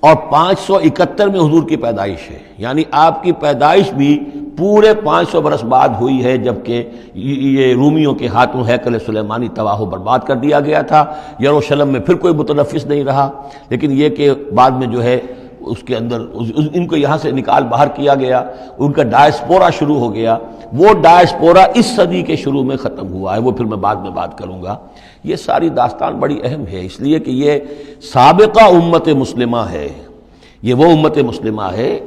اور 571 میں حضور کی پیدائش ہے، یعنی آپ کی پیدائش بھی پورے 500 برس بعد ہوئی ہے، جبکہ یہ رومیوں کے ہاتھوں ہیکل سلیمانی تباہ و برباد کر دیا گیا تھا۔ یروشلم میں پھر کوئی متنفس نہیں رہا، لیکن یہ کہ بعد میں جو ہے اس کے اندر ان کو یہاں سے نکال باہر کیا گیا، ان کا ڈائسپورا شروع ہو گیا۔ وہ ڈائسپورا اس صدی کے شروع میں ختم ہوا ہے، وہ پھر میں بعد میں بات کروں گا۔ یہ ساری داستان بڑی اہم ہے، اس لیے کہ یہ سابقہ امت مسلمہ ہے۔ یہ وہ امت مسلمہ ہے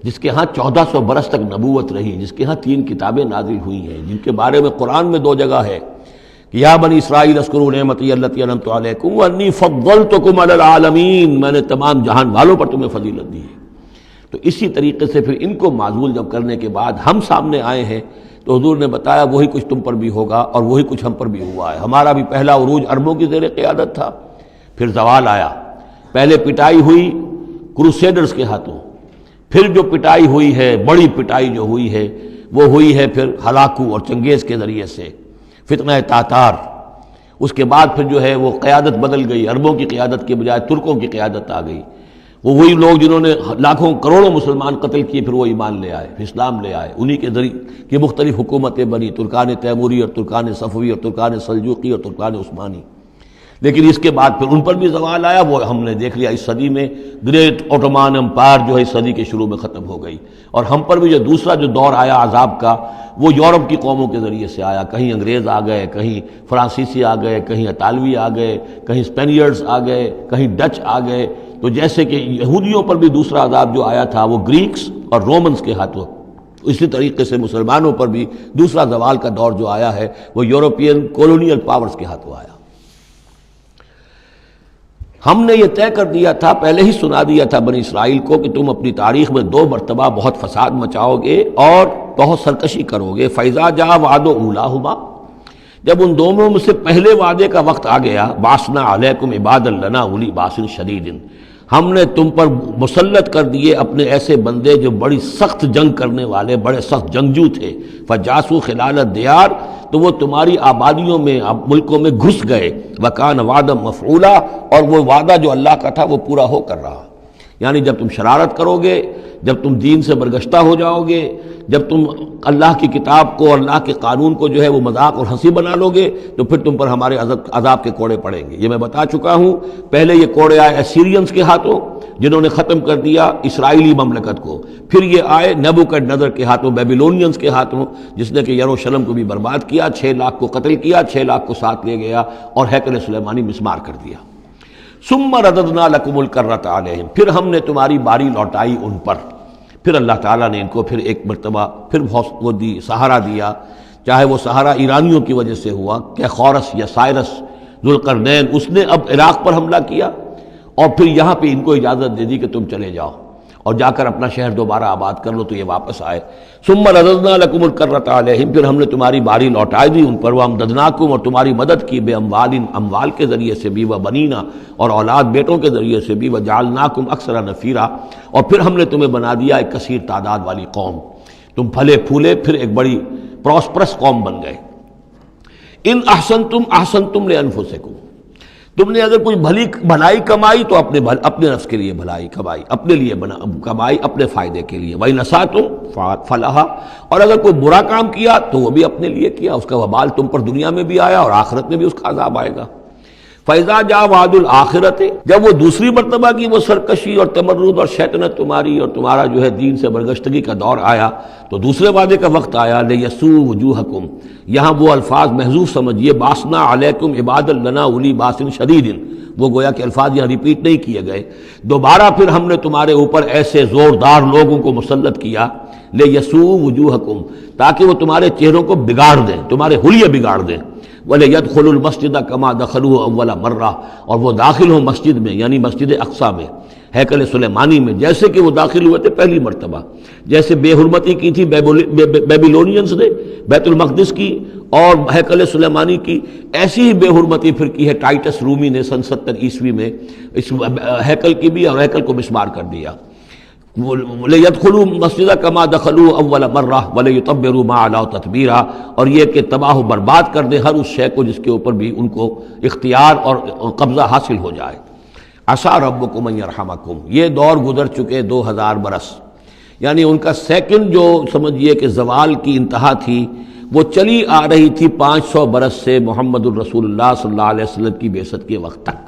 جس کے ہاں 1400 برس تک نبوت رہی، جس کے ہاں 3 کتابیں نازل ہوئی ہیں، جن کے بارے میں قرآن میں 2 جگہ ہے کہ یا بنی اسرائیل اذکروا نعمتی التی انعمت علیکم وانی فضلتکم علی العالمین، میں نے تمام جہان والوں پر تمہیں فضیلت دی ہے۔ تو اسی طریقے سے پھر ان کو معزول جب کرنے کے بعد ہم سامنے آئے ہیں تو حضور نے بتایا وہی کچھ تم پر بھی ہوگا اور وہی کچھ ہم پر بھی ہوا ہے۔ ہمارا بھی پہلا عروج عربوں کی زیر قیادت تھا، پھر زوال آیا۔ پہلے پٹائی ہوئی کروسیڈرز کے ہاتھوں، پھر جو پٹائی ہوئی ہے، بڑی پٹائی جو ہوئی ہے وہ ہوئی ہے پھر ہلاکو اور چنگیز کے ذریعے سے، فتنہ تاتار، اس کے بعد پھر جو ہے وہ قیادت بدل گئی، عربوں کی قیادت کے بجائے ترکوں کی قیادت آ گئی. وہ وہی لوگ جنہوں نے لاکھوں کروڑوں مسلمان قتل کیے، پھر وہ ایمان لے آئے، اسلام لے آئے. انہی کے ذریعے کی مختلف حکومتیں بنی، ترکان تیموری اور ترکان صفوی اور ترکان سلجوقی اور ترکان عثمانی. لیکن اس کے بعد پھر ان پر بھی زوال آیا. وہ ہم نے دیکھ لیا اس صدی میں گریٹ اوٹومان امپائر جو ہے اس صدی کے شروع میں ختم ہو گئی. اور ہم پر بھی جو دوسرا جو دور آیا عذاب کا، وہ یورپ کی قوموں کے ذریعے سے آیا. کہیں انگریز آ گئے، کہیں فرانسیسی آ گئے، کہیں اطالوی آ گئے، کہیں اسپینیئرز آ گئے، کہیں ڈچ آ گئے. تو جیسے کہ یہودیوں پر بھی دوسرا عذاب جو آیا تھا وہ گریکس اور رومنز کے ہاتھوں، اسی طریقے سے مسلمانوں پر بھی دوسرا زوال کا دور جو آیا ہے وہ یورپین کولونیل پاورز کے ہاتھوں آیا. ہم نے یہ طے کر دیا تھا، پہلے ہی سنا دیا تھا بنی اسرائیل کو کہ تم اپنی تاریخ میں 2 مرتبہ بہت فساد مچاؤ گے اور بہت سرکشی کرو گے. فَإِذَا جَاءَ وَعْدُ أُولَاهُمَا، جب ان دونوں میں سے پہلے وعدے کا وقت آ گیا، بَعَثْنَا عَلَيْكُمْ عِبَادًا لَنَا أُولِي بَأْسٍ شَدِيدٍ، ہم نے تم پر مسلط کر دیے اپنے ایسے بندے جو بڑی سخت جنگ کرنے والے، بڑے سخت جنگجو تھے. فَجَاسُوا خِلَالَ الدِّيَارِ، تو وہ تمہاری آبادیوں میں، ملکوں میں گھس گئے. وَكَانَ وَعْدًا مَفْعُولًا، اور وہ وعدہ جو اللہ کا تھا وہ پورا ہو کر رہا. یعنی جب تم شرارت کرو گے، جب تم دین سے برگشتہ ہو جاؤ گے، جب تم اللہ کی کتاب کو، اللہ کے قانون کو جو ہے وہ مذاق اور ہنسی بنا لو گے، تو پھر تم پر ہمارے عذاب کے کوڑے پڑیں گے. یہ میں بتا چکا ہوں. پہلے یہ کوڑے آئے اسیرینز کے ہاتھوں جنہوں نے ختم کر دیا اسرائیلی مملکت کو. پھر یہ آئے نیبوکڈنیزر کے ہاتھوں، بیبیلونینز کے ہاتھوں، جس نے کہ یروشلم کو بھی برباد کیا، 6 لاکھ کو قتل کیا، 6 لاکھ کو ساتھ لے گیا اور ہیکل سلیمانی مسمار کر دیا. ثم رددنا لکم الکرۃ علیہم، پھر ہم نے تمہاری باری لوٹائی ان پر. پھر اللہ تعالیٰ نے ان کو پھر ایک مرتبہ پھر وہ دی سہارا دیا. چاہے وہ سہارا ایرانیوں کی وجہ سے ہوا کہ خورس یا سائرس ذوالقرنین، اس نے اب عراق پر حملہ کیا اور پھر یہاں پہ ان کو اجازت دے دی کہ تم چلے جاؤ اور جا کر اپنا شہر دوبارہ آباد کر لو. تو یہ واپس آئے. ثم رددنا لکم الکرۃ علیہم، پھر ہم نے تمہاری باری لوٹا دی ان پر. وامددناکم، اور تمہاری مدد کی، بے اموال کے ذریعے سے بھی، و بنینا، اور اولاد بیٹوں کے ذریعے سے بھی، وجعلناکم اکثر نفیرا، اور پھر ہم نے تمہیں بنا دیا ایک کثیر تعداد والی قوم. تم پھلے پھولے پھر ایک بڑی پراسپرس قوم بن گئے. ان احسنتم احسنتم لانفسکم، تم نے اگر کوئی بھلائی کمائی تو اپنے نفس کے لیے بھلائی کمائی، اپنے لیے کمائی، اپنے فائدے کے لیے. وَإِنْ أَسَأْتُمْ فَلَهَا، اور اگر کوئی برا کام کیا تو وہ بھی اپنے لیے کیا، اس کا وبال تم پر دنیا میں بھی آیا اور آخرت میں بھی اس کا عذاب آئے گا. فَإِذَا جَاءَ وَعْدُ الْآخِرَةِ، جب وہ دوسری مرتبہ کی وہ سرکشی اور تمرد اور شیطنت تمہاری اور تمہارا جو ہے دین سے برگشتگی کا دور آیا، تو دوسرے وعدے کا وقت آیا. لِيَسُوءُ وُجُوهَكُمْ، یہاں وہ الفاظ محذوف سمجھیے. بَعَثْنَا عَلَيْكُمْ عِبَادًا لَنَا أُولِي بَأْسٍ شَدِيدٍ، وہ گویا کہ الفاظ یہاں ریپیٹ نہیں کیے گئے. دوبارہ پھر ہم نے تمہارے اوپر ایسے زوردار لوگوں کو مسلط کیا. لِيَسُوءُ وُجُوهَكُمْ، تاکہ وہ تمہارے چہروں کو بگاڑ دیں، تمہارے حلیے بگاڑ دیں. وَلِيَدْخُلُوا الْمَسْجِدَ كَمَا دَخَلُوهُ أَوَّلَ مَرَّةٍ، اور وہ داخل ہوں مسجد میں، یعنی مسجد اقصیٰ میں، ہیکل سلیمانی میں، جیسے کہ وہ داخل ہوئے تھے پہلی مرتبہ. جیسے بے حرمتی کی تھی بیبیلونینز نے بیت المقدس کی اور ہیکل سلیمانی کی، ایسی ہی بے حرمتی پھر کی ہے ٹائٹس رومی نے سن 70 عیسوی میں اس ہیکل کی بھی، اور ہیکل کو مسمار کر دیا. لِيَدْخُلُوا الْمَسْجِدَ كَمَا دَخَلُوهُ أَوَّلَ مَرَّةٍ وَلِيُتَبِّرُوا مَا عَلَوْا تَتْبِيرًا، اور یہ کہ تباہ و برباد کر دیں ہر اس شے کو جس کے اوپر بھی ان کو اختیار اور قبضہ حاصل ہو جائے. عَسَىٰ رَبُّكُمْ أَن يَرْحَمَكُمْ، یہ دور گزر چکے 2000 برس، یعنی ان کا سیکنڈ جو سمجھیے کہ زوال کی انتہا تھی وہ چلی آ رہی تھی 500 برس سے محمد الرسول اللہ صلی اللہ علیہ وسلم کی بعثت کے وقت تک.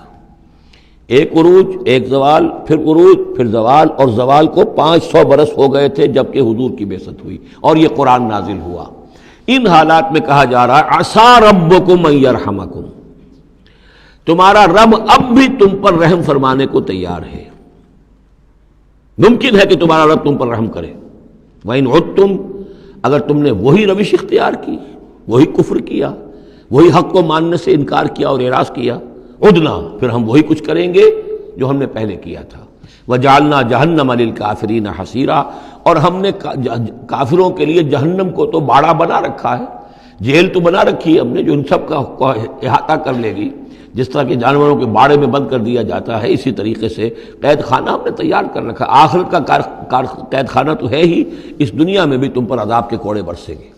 ایک عروج، ایک زوال، پھر عروج، پھر زوال، اور زوال کو 500 برس ہو گئے تھے جب کہ حضور کی بعثت ہوئی اور یہ قرآن نازل ہوا. ان حالات میں کہا جا رہا ہے عسیٰ ربکم ان یرحمکم، تمہارا رب اب بھی تم پر رحم فرمانے کو تیار ہے. ممکن ہے کہ تمہارا رب تم پر رحم کرے. وَإِنْ عُدْتُمْ، اگر تم نے وہی روش اختیار کی، وہی کفر کیا، وہی حق کو ماننے سے انکار کیا اور اعراض کیا، عدنا، پھر ہم وہی کچھ کریں گے جو ہم نے پہلے کیا تھا. وَجَعَلْنَا جَهَنَّمَ لِلْكَافِرِينَ حَصِيرًا، اور ہم نے کافروں کے لیے جہنم کو تو باڑا بنا رکھا ہے، جیل تو بنا رکھی ہے ہم نے جو ان سب کا احاطہ کر لے گی. جس طرح کہ جانوروں کے باڑے میں بند کر دیا جاتا ہے، اسی طریقے سے قید خانہ ہم نے تیار کر رکھا. آخرت کا قید خانہ تو ہے ہی، اس دنیا میں بھی تم پر عذاب کے کوڑے برسیں گے.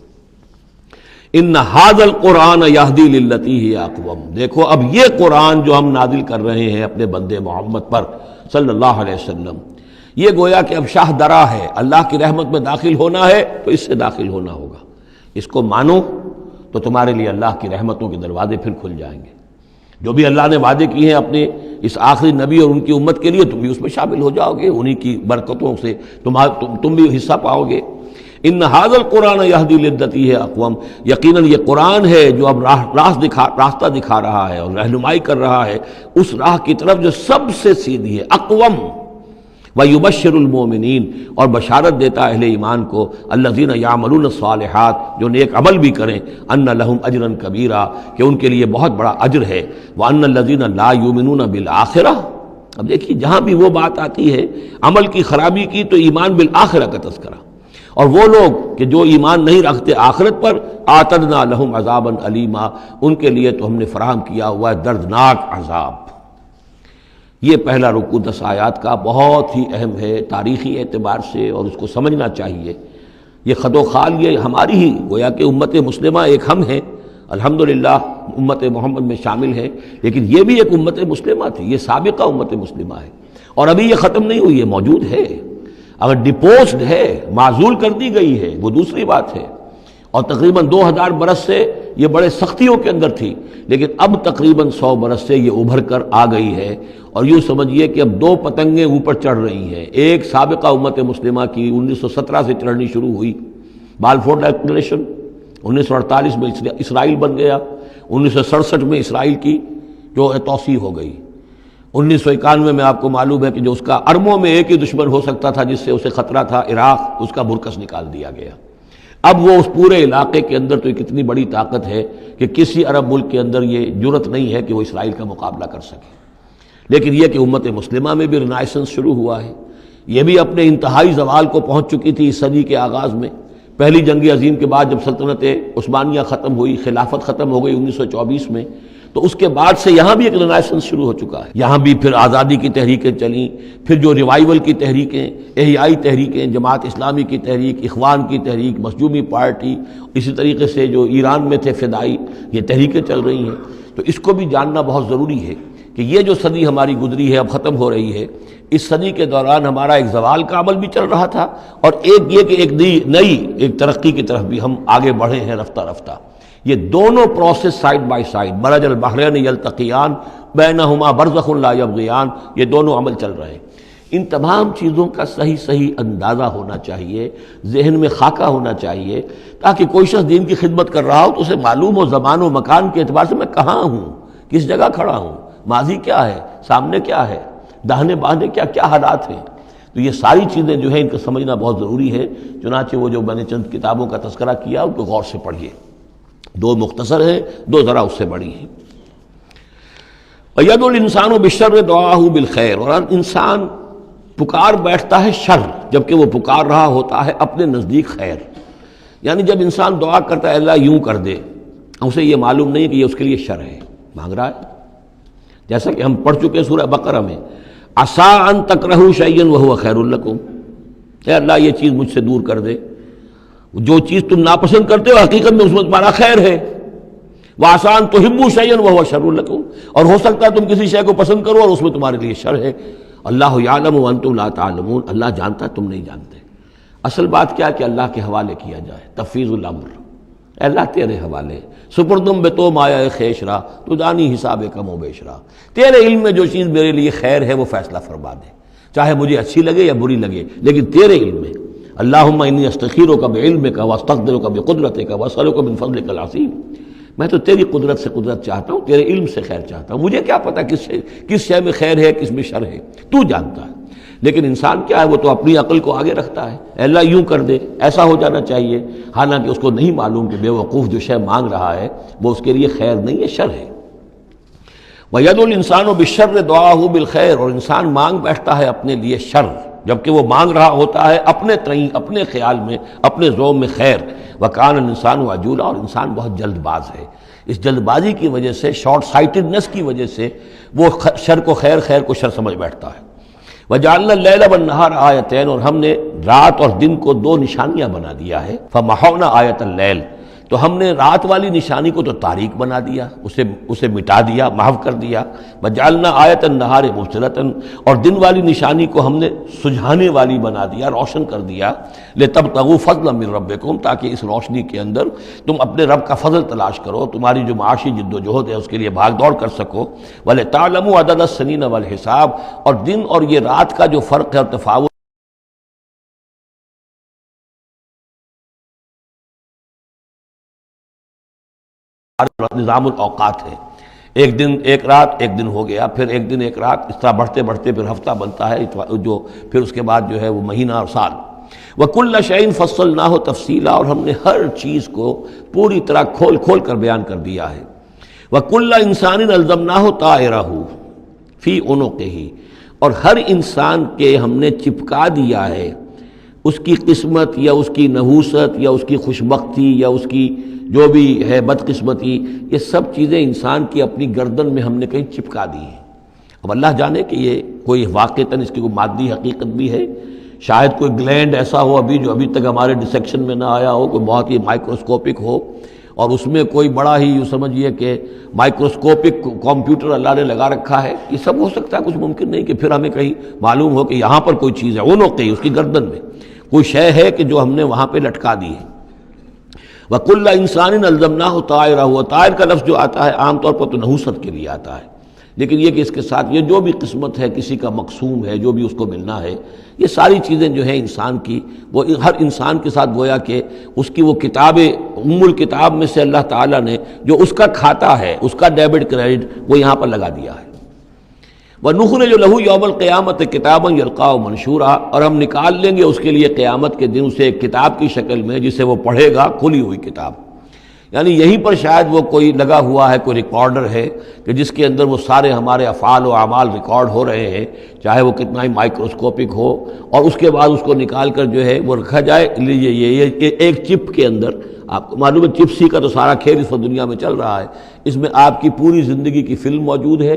ان ھذا القرآن یہدی للتی ہی اقوم، دیکھو اب یہ قرآن جو ہم نازل کر رہے ہیں اپنے بندے محمد پر صلی اللہ علیہ وسلم، یہ گویا کہ اب شاہ درا ہے، اللہ کی رحمت میں داخل ہونا ہے تو اس سے داخل ہونا ہوگا، اس کو مانو تو تمہارے لیے اللہ کی رحمتوں کے دروازے پھر کھل جائیں گے۔ جو بھی اللہ نے وعدے کیے ہیں اپنے اس آخری نبی اور ان کی امت کے لیے، تم بھی اس میں شامل ہو جاؤ گے، انہی کی برکتوں سے تم بھی حصہ پاؤ گے۔ ان ھذا القرآن یہدی للتی ہے اقوم، یقیناً یہ قرآن ہے جو اب راستہ دکھا رہا ہے اور رہنمائی کر رہا ہے اس راہ کی طرف جو سب سے سیدھی ہے، اقوم۔ وَيُبَشِّرُ الْمُؤْمِنِينَ، اور بشارت دیتا اہل ایمان کو، الَّذِينَ يَعْمَلُونَ الصَّالِحَاتِ، جو نیک عمل بھی کریں، أَنَّ لَهُمْ أَجْرًا كَبِيرًا، کہ ان کے لیے بہت بڑا اجر ہے، وَأَنَّ الَّذِينَ لَا يُؤْمِنُونَ بِالْآخِرَةِ۔ اب دیکھیے جہاں بھی وہ بات آتی ہے عمل کی خرابی کی تو ایمان بالآخرہ کا تذکرہ، اور وہ لوگ کہ جو ایمان نہیں رکھتے آخرت پر، اعتدنا لہم عذابا علیما، ان کے لیے تو ہم نے فراہم کیا ہوا ہے دردناک عذاب۔ یہ پہلا رکوع 10 آیات کا بہت ہی اہم ہے تاریخی اعتبار سے، اور اس کو سمجھنا چاہیے۔ یہ خد و خال یہ ہماری ہی گویا کہ امت مسلمہ ایک ہم ہیں، الحمدللہ امت محمد میں شامل ہے، لیکن یہ بھی ایک امت مسلمہ تھی، یہ سابقہ امت مسلمہ ہے، اور ابھی یہ ختم نہیں ہوئی ہے، موجود ہے۔ اگر ڈپوزڈ ہے، معزول کر دی گئی ہے، وہ دوسری بات ہے، اور تقریباً 2000 برس سے یہ بڑے سختیوں کے اندر تھی، لیکن اب تقریباً 100 برس سے یہ ابھر کر آ گئی ہے، اور یوں سمجھیے کہ اب 2 پتنگیں اوپر چڑھ رہی ہیں۔ ایک سابقہ امت مسلمہ کی 1917 سے چڑھنی شروع ہوئی، بالفور ڈکلریشن، 1948 میں اسرائیل بن گیا، 1967 میں اسرائیل کی جو توسیع ہو گئی، 1991 میں آپ کو معلوم ہے کہ جو اس کا اربوں میں ایک ہی دشمن ہو سکتا تھا جس سے اسے خطرہ تھا، عراق، اس کا برکس نکال دیا گیا۔ اب وہ اس پورے علاقے کے اندر تو کتنی بڑی طاقت ہے کہ کسی عرب ملک کے اندر یہ جرت نہیں ہے کہ وہ اسرائیل کا مقابلہ کر سکے۔ لیکن یہ کہ امت مسلمہ میں بھی رینائسنس شروع ہوا ہے، یہ بھی اپنے انتہائی زوال کو پہنچ چکی تھی اس صدی کے آغاز میں۔ پہلی جنگ عظیم کے بعد جب سلطنت عثمانیہ ختم ہوئی، خلافت ختم ہو گئی 1924 میں، تو اس کے بعد سے یہاں بھی ایک رینائسنس شروع ہو چکا ہے۔ یہاں بھی پھر آزادی کی تحریکیں چلیں، پھر جو ریوائیول کی تحریکیں، احیائی تحریکیں، جماعت اسلامی کی تحریک، اخوان کی تحریک، مخزومی پارٹی، اسی طریقے سے جو ایران میں تھے فدائی، یہ تحریکیں چل رہی ہیں۔ تو اس کو بھی جاننا بہت ضروری ہے کہ یہ جو صدی ہماری گزری ہے، اب ختم ہو رہی ہے، اس صدی کے دوران ہمارا ایک زوال کا عمل بھی چل رہا تھا، اور ایک یہ کہ ایک نئی ایک ترقی کی طرف بھی ہم آگے بڑھے ہیں رفتہ رفتہ۔ یہ دونوں پروسیس سائڈ بائی سائڈ، مرج البحرین یلتقیان بینہما برزخ لا یبغیان، یہ دونوں عمل چل رہے ہیں۔ ان تمام چیزوں کا صحیح اندازہ ہونا چاہیے، ذہن میں خاکہ ہونا چاہیے، تاکہ کوئی شخص دین کی خدمت کر رہا ہو تو اسے معلوم ہو زمان و مکان کے اعتبار سے میں کہاں ہوں، کس جگہ کھڑا ہوں، ماضی کیا ہے، سامنے کیا ہے، داہنے بائیں کیا حالات ہیں۔ تو یہ ساری چیزیں جو ہیں ان کو سمجھنا بہت ضروری ہے۔ چنانچہ وہ جو میں نے چند کتابوں کا تذکرہ کیا ان کو غور سے پڑھیے، 2 مختصر ہیں، 2 ذرا اس سے بڑی ہیں۔ وَيَدْعُو الْإِنسَانُ بِالشَّرِّ دُعَاءَهُ بِالْخَيْرِ، اور انسان پکار بیٹھتا ہے شر جبکہ وہ پکار رہا ہوتا ہے اپنے نزدیک خیر۔ یعنی جب انسان دعا کرتا ہے اللہ یوں کر دے، اسے یہ معلوم نہیں کہ یہ اس کے لیے شر ہے، مانگ رہا ہے۔ جیسا کہ ہم پڑھ چکے سورہ بقرہ میں، عسیٰ ان تکرہوا شیئا وہو خیر لکم، اے اللہ یہ چیز مجھ سے دور کر دے، جو چیز تم ناپسند کرتے ہو حقیقت میں اس میں تمہارا خیر ہے۔ وعسیٰ ان تحبوا شیئا وہو شر لکم، اور ہو سکتا ہے تم کسی شے کو پسند کرو اور اس میں تمہارے لیے شر ہے۔ اللہ یعلم وانتم لا تعلمون، اللہ جانتا ہے تم نہیں جانتے۔ اصل بات کیا ہے کہ اللہ کے حوالے کیا جائے، تفویض الامر، اے اللہ تیرے حوالے، سپردم بے تو مایا خیش را تو دانی حساب کم و بیش را، تیرے علم میں جو چیز میرے لیے خیر ہے وہ فیصلہ فرما دے، چاہے مجھے اچھی لگے یا بری لگے، لیکن تیرے علم میں۔ اللہم انی استخیرک بعلمک واستقدرک بقدرتک واسألک من فضلک العظیم، میں تو تیری قدرت سے قدرت چاہتا ہوں، تیرے علم سے خیر چاہتا ہوں، مجھے کیا پتا کس شے میں خیر ہے کس میں شر ہے، تو جانتا ہے۔ لیکن انسان کیا ہے، وہ تو اپنی عقل کو آگے رکھتا ہے، اے اللہ یوں کر دے، ایسا ہو جانا چاہیے، حالانکہ اس کو نہیں معلوم کہ بے وقوف جو شے مانگ رہا ہے وہ اس کے لیے خیر نہیں ہے، شر ہے۔ وَيَدْعُو الْإِنسَانُ بِالشَّرِّ دُعَاءَهُ بِالْخَيْرِ، اور انسان مانگ بیٹھتا ہے اپنے لیے شر جبکہ وہ مانگ رہا ہوتا ہے اپنے تئیں، اپنے خیال میں، اپنے ذوق میں خیر۔ وَكَانَ الْإِنسَانُ عَجُولًا، اور انسان بہت جلد باز ہے، اس جلد بازی کی وجہ سے، شارٹ سائٹڈنس کی وجہ سے وہ شر کو خیر، خیر کو شر سمجھ بیٹھتا ہے۔ وَجَعَلْنَا اللَّيْلَ وَالنَّهَارَ آیَتَيْنِ، اور ہم نے رات اور دن کو 2 نشانیاں بنا دیا ہے۔ فَمَحَوْنَا آیَةَ اللَّيْلِ، تو ہم نے رات والی نشانی کو تو تاریک بنا دیا، اسے مٹا دیا، محو کر دیا. وجعلنا آیۃ النہار مبصرۃ، اور دن والی نشانی کو ہم نے سجھانے والی بنا دیا، روشن کر دیا. لتبتغوا فضلا من ربکم، تاکہ اس روشنی کے اندر تم اپنے رب کا فضل تلاش کرو، تمہاری جو معاشی جد و جہد ہے اس کے لیے بھاگ دوڑ کر سکو. ولتعلموا عدد السنین والحساب، اور دن اور یہ رات کا جو فرق ہے اور تفاوت نظام الاوقات ہے. ایک دن ایک رات ایک دن ہو گیا، پھر ایک دن ایک رات، اس طرح بڑھتے بڑھتے پھر ہفتہ بنتا ہے، جو پھر اس کے بعد جو ہے وہ مہینہ اور سال. وَكُلَّ شَيْءٍ فَصَّلْنَاهُ تَفْصِيلًا، اور ہم نے ہر چیز کو پوری طرح کھول کھول کر بیان کر دیا ہے. وَكُلَّ إِنسَانٍ أَلْزَمْنَاهُ طَائِرَهُ فِي عُنُقِهِ، اور ہر انسان کے ہم نے چپکا دیا ہے اس کی قسمت یا اس کی نحوست یا اس کی خوشبختی یا اس کی جو بھی ہے بدقسمتی، یہ سب چیزیں انسان کی اپنی گردن میں ہم نے کہیں چپکا دی ہیں. اب اللہ جانے کہ یہ کوئی واقعتاً اس کی کوئی مادی حقیقت بھی ہے، شاید کوئی گلینڈ ایسا ہو ابھی جو ابھی تک ہمارے ڈسیکشن میں نہ آیا ہو، کوئی بہت ہی مائکروسکوپک ہو، اور اس میں کوئی بڑا ہی یوں سمجھیے کہ مائکروسکوپک کمپیوٹر اللہ نے لگا رکھا ہے. یہ سب ہو سکتا ہے، کچھ ممکن نہیں کہ پھر ہمیں کہیں معلوم ہو کہ یہاں پر کوئی چیز ہے، وہ نوقی اس کی گردن میں کوئی شے ہے کہ جو ہم نے وہاں پہ لٹکا دی ہے. وَكُلَّ إِنسَانٍ أَلْزَمْنَاهُ طَائِرَهُ، طائر کا لفظ جو آتا ہے عام طور پر تو نحوست کے لیے آتا ہے، لیکن یہ کہ اس کے ساتھ یہ جو بھی قسمت ہے، کسی کا مقسوم ہے، جو بھی اس کو ملنا ہے، یہ ساری چیزیں جو ہیں انسان کی، وہ ہر انسان کے ساتھ گویا کہ اس کی وہ کتاب ام الکتاب میں سے اللہ تعالیٰ نے جو اس کا کھاتا ہے، اس کا ڈیبٹ کریڈٹ وہ یہاں پر لگا دیا ہے. وَنُخْرِجُ لَهُ يَوْمَ الْقِيَامَةِ كِتَابًا يَلْقَاهُ مَنشُورًا، اور ہم نکال لیں گے اس کے لیے قیامت کے دن اسے ایک کتاب کی شکل میں جسے وہ پڑھے گا، کھلی ہوئی کتاب. یعنی یہیں پر شاید وہ کوئی لگا ہوا ہے، کوئی ریکارڈر ہے کہ جس کے اندر وہ سارے ہمارے افعال و اعمال ریکارڈ ہو رہے ہیں، چاہے وہ کتنا ہی مائکروسکوپک ہو، اور اس کے بعد اس کو نکال کر جو ہے وہ رکھا جائے. یہ ایک چپ کے اندر، آپ کو معلوم ہے چپسی کا تو سارا کھیل اس وقت دنیا میں چل رہا ہے، اس میں آپ کی پوری زندگی کی فلم موجود ہے،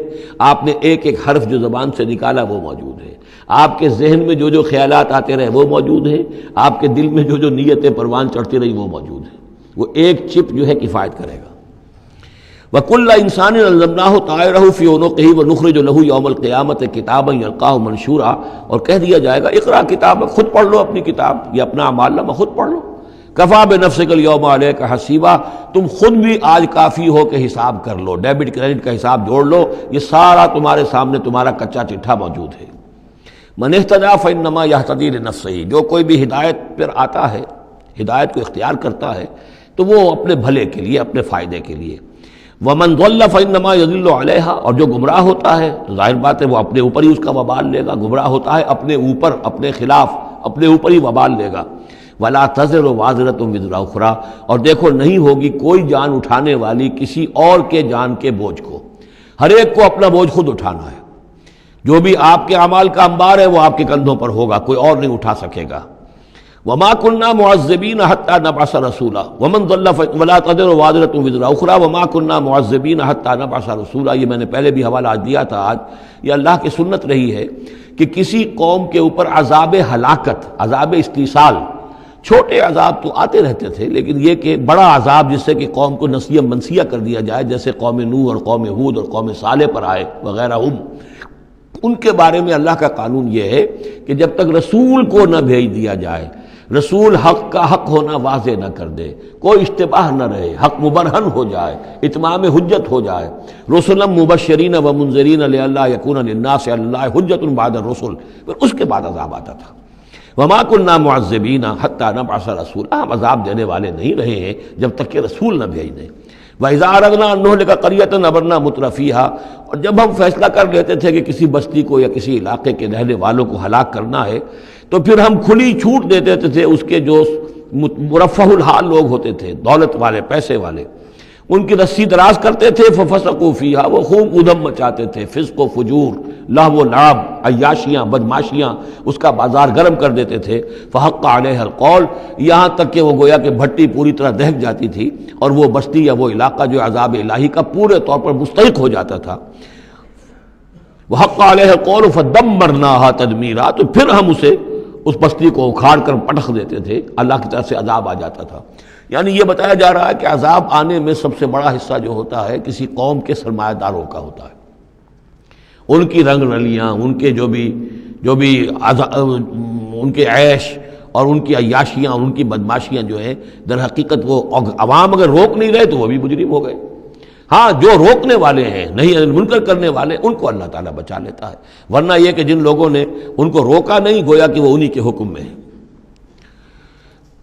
آپ نے ایک ایک حرف جو زبان سے نکالا وہ موجود ہے، آپ کے ذہن میں جو جو خیالات آتے رہے وہ موجود ہے، آپ کے دل میں جو جو نیتیں پروان چڑھتی رہی وہ موجود ہے. وہ ایک چپ جو ہے کفایت کرے گا. وَكُلَّ إِنسَانٍ أَلْزَمْنَاهُ طَائِرَهُ فِي عُنُقِهِ وَنُخْرِجُ لَهُ يَوْمَ الْقِيَامَةِ كِتَابًا يَلْقَاهُ مَنشُورًا، اور کہہ دیا جائے گا اقرا کتابک، خود پڑھ لو اپنی کتاب، یہ اپنا اعمال نامہ خود پڑھ لو. کفا بنفسک اليوم علیک حسیبا، تم خود بھی آج کافی ہو کہ حساب کر لو، ڈیبٹ کریڈٹ کا حساب جوڑ لو، یہ سارا تمہارے سامنے تمہارا کچا چٹھا موجود ہے. من اہتدی فانما یہتدی لنفسہ، جو کوئی بھی ہدایت پر آتا ہے، ہدایت کو اختیار کرتا ہے تو وہ اپنے بھلے کے لیے، اپنے فائدے کے لیے. ومن ضل فانما یضل علیہا، اور جو گمراہ ہوتا ہے تو ظاہر بات ہے وہ اپنے اوپر ہی اس کا وبال لے گا، گمراہ ہوتا ہے اپنے اوپر، اپنے خلاف، اپنے اوپر ہی وبال لے گا. ولا تزر وازرۃ وزر اخری، اور دیکھو نہیں ہوگی کوئی جان اٹھانے والی کسی اور کے جان کے بوجھ کو، ہر ایک کو اپنا بوجھ خود اٹھانا ہے. جو بھی آپ کے اعمال کا انبار ہے وہ آپ کے کندھوں پر ہوگا، کوئی اور نہیں اٹھا سکے گا. وما كنا معذبين حتى نبعث رسولا ومن ضل ولا تزر وازرة وزر اخرى وما كنا معذبين حتى نبعث رسولا. یہ میں نے پہلے بھی حوالہ دیا تھا. آج یہ اللہ کی سنت رہی ہے کہ کسی قوم کے اوپر عذاب ہلاکت، عذاب استیصال، چھوٹے عذاب تو آتے رہتے تھے، لیکن یہ کہ بڑا عذاب جس سے کہ قوم کو نسیہ منسیہ کر دیا جائے، جیسے قوم نوح اور قوم ہود اور قوم صالح پر آئے وغیرہ، ان کے بارے میں اللہ کا قانون یہ ہے کہ جب تک رسول کو نہ بھیج دیا جائے، رسول حق کا حق ہونا واضح نہ کر دے، کوئی اشتباہ نہ رہے، حق مبرہن ہو جائے، اتمام حجت ہو جائے. رسلا مبشرین و منذرین لئلا یکون للناس علی اللہ حجت بعد الرسل، پھر اس کے بعد عذاب آتا تھا. وما كنا معذبین حتی نبعث رسولا، ہم عذاب دینے والے نہیں رہے ہیں جب تک کہ رسول نہ بھیج دیں. وَإِذَا أَرَدْنَا أَن نُهْلِكَ قَرْيَةً أَمَرْنَا مُتْرَفِيهَا، اور جب ہم فیصلہ کر لیتے تھے کہ کسی بستی کو یا کسی علاقے کے رہنے والوں کو ہلاک کرنا ہے تو پھر ہم کھلی چھوٹ دے دیتے تھے اس کے جو مرفہ الحال لوگ ہوتے تھے، دولت والے، پیسے والے، ان کی رسی دراز کرتے تھے. فَفَسَقُوا فِيهَا، وہ خوب ادھم مچاتے تھے، فسق و فجور، لہو و لعب، عیاشیاں، بدماشیاں، اس کا بازار گرم کر دیتے تھے. فحق علیہ القول، یہاں تک کہ وہ گویا کہ بھٹی پوری طرح دہک جاتی تھی اور وہ بستی یا وہ علاقہ جو عذاب الہی کا پورے طور پر مستحق ہو جاتا تھا. وحق علیہ القول فدمرناها تدمیرا، تو پھر ہم اسے، اس بستی کو اکھاڑ کر پٹخ دیتے تھے، اللہ کی طرف سے عذاب آ جاتا تھا. یعنی یہ بتایا جا رہا ہے کہ عذاب آنے میں سب سے بڑا حصہ جو ہوتا ہے کسی قوم کے سرمایہ داروں کا ہوتا ہے، ان کی رنگ رلیاں، ان کے جو بھی ان کے عیش اور ان کی عیاشیاں اور ان کی بدماشیاں جو ہیں، در حقیقت وہ عوام اگر روک نہیں رہے تو وہ بھی مجرم ہو گئے۔ ہاں جو روکنے والے ہیں، نہیں منکر کرنے والے، ان کو اللہ تعالیٰ بچا لیتا ہے، ورنہ یہ کہ جن لوگوں نے ان کو روکا نہیں، گویا کہ وہ انہی کے حکم میں ہے۔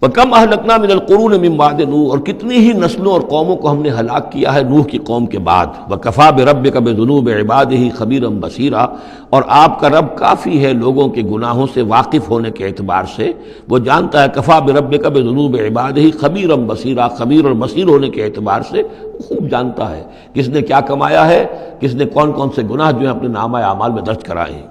وَكَمْ أَهْلَكْنَا مِنَ الْقُرُونِ مِنْ بَعْدِ نوح، اور کتنی ہی نسلوں اور قوموں کو ہم نے ہلاک کیا ہے نوح کی قوم کے بعد۔ وَكَفَى بِرَبِّكَ بِذُنُوبِ عِبَادِهِ خَبِيرًا بَصِيرًا، اور آپ کا رب کافی ہے لوگوں کے گناہوں سے واقف ہونے کے اعتبار سے، وہ جانتا ہے۔ کفا بربک بذنوب عبادہ خبیرا بصیرا، خبیر اور بصیر ہونے کے اعتبار سے خوب جانتا ہے کس نے کیا کمایا ہے، کس نے کون کون سے گناہ جو ہیں اپنے نامہ اعمال میں درج کرائے ہیں۔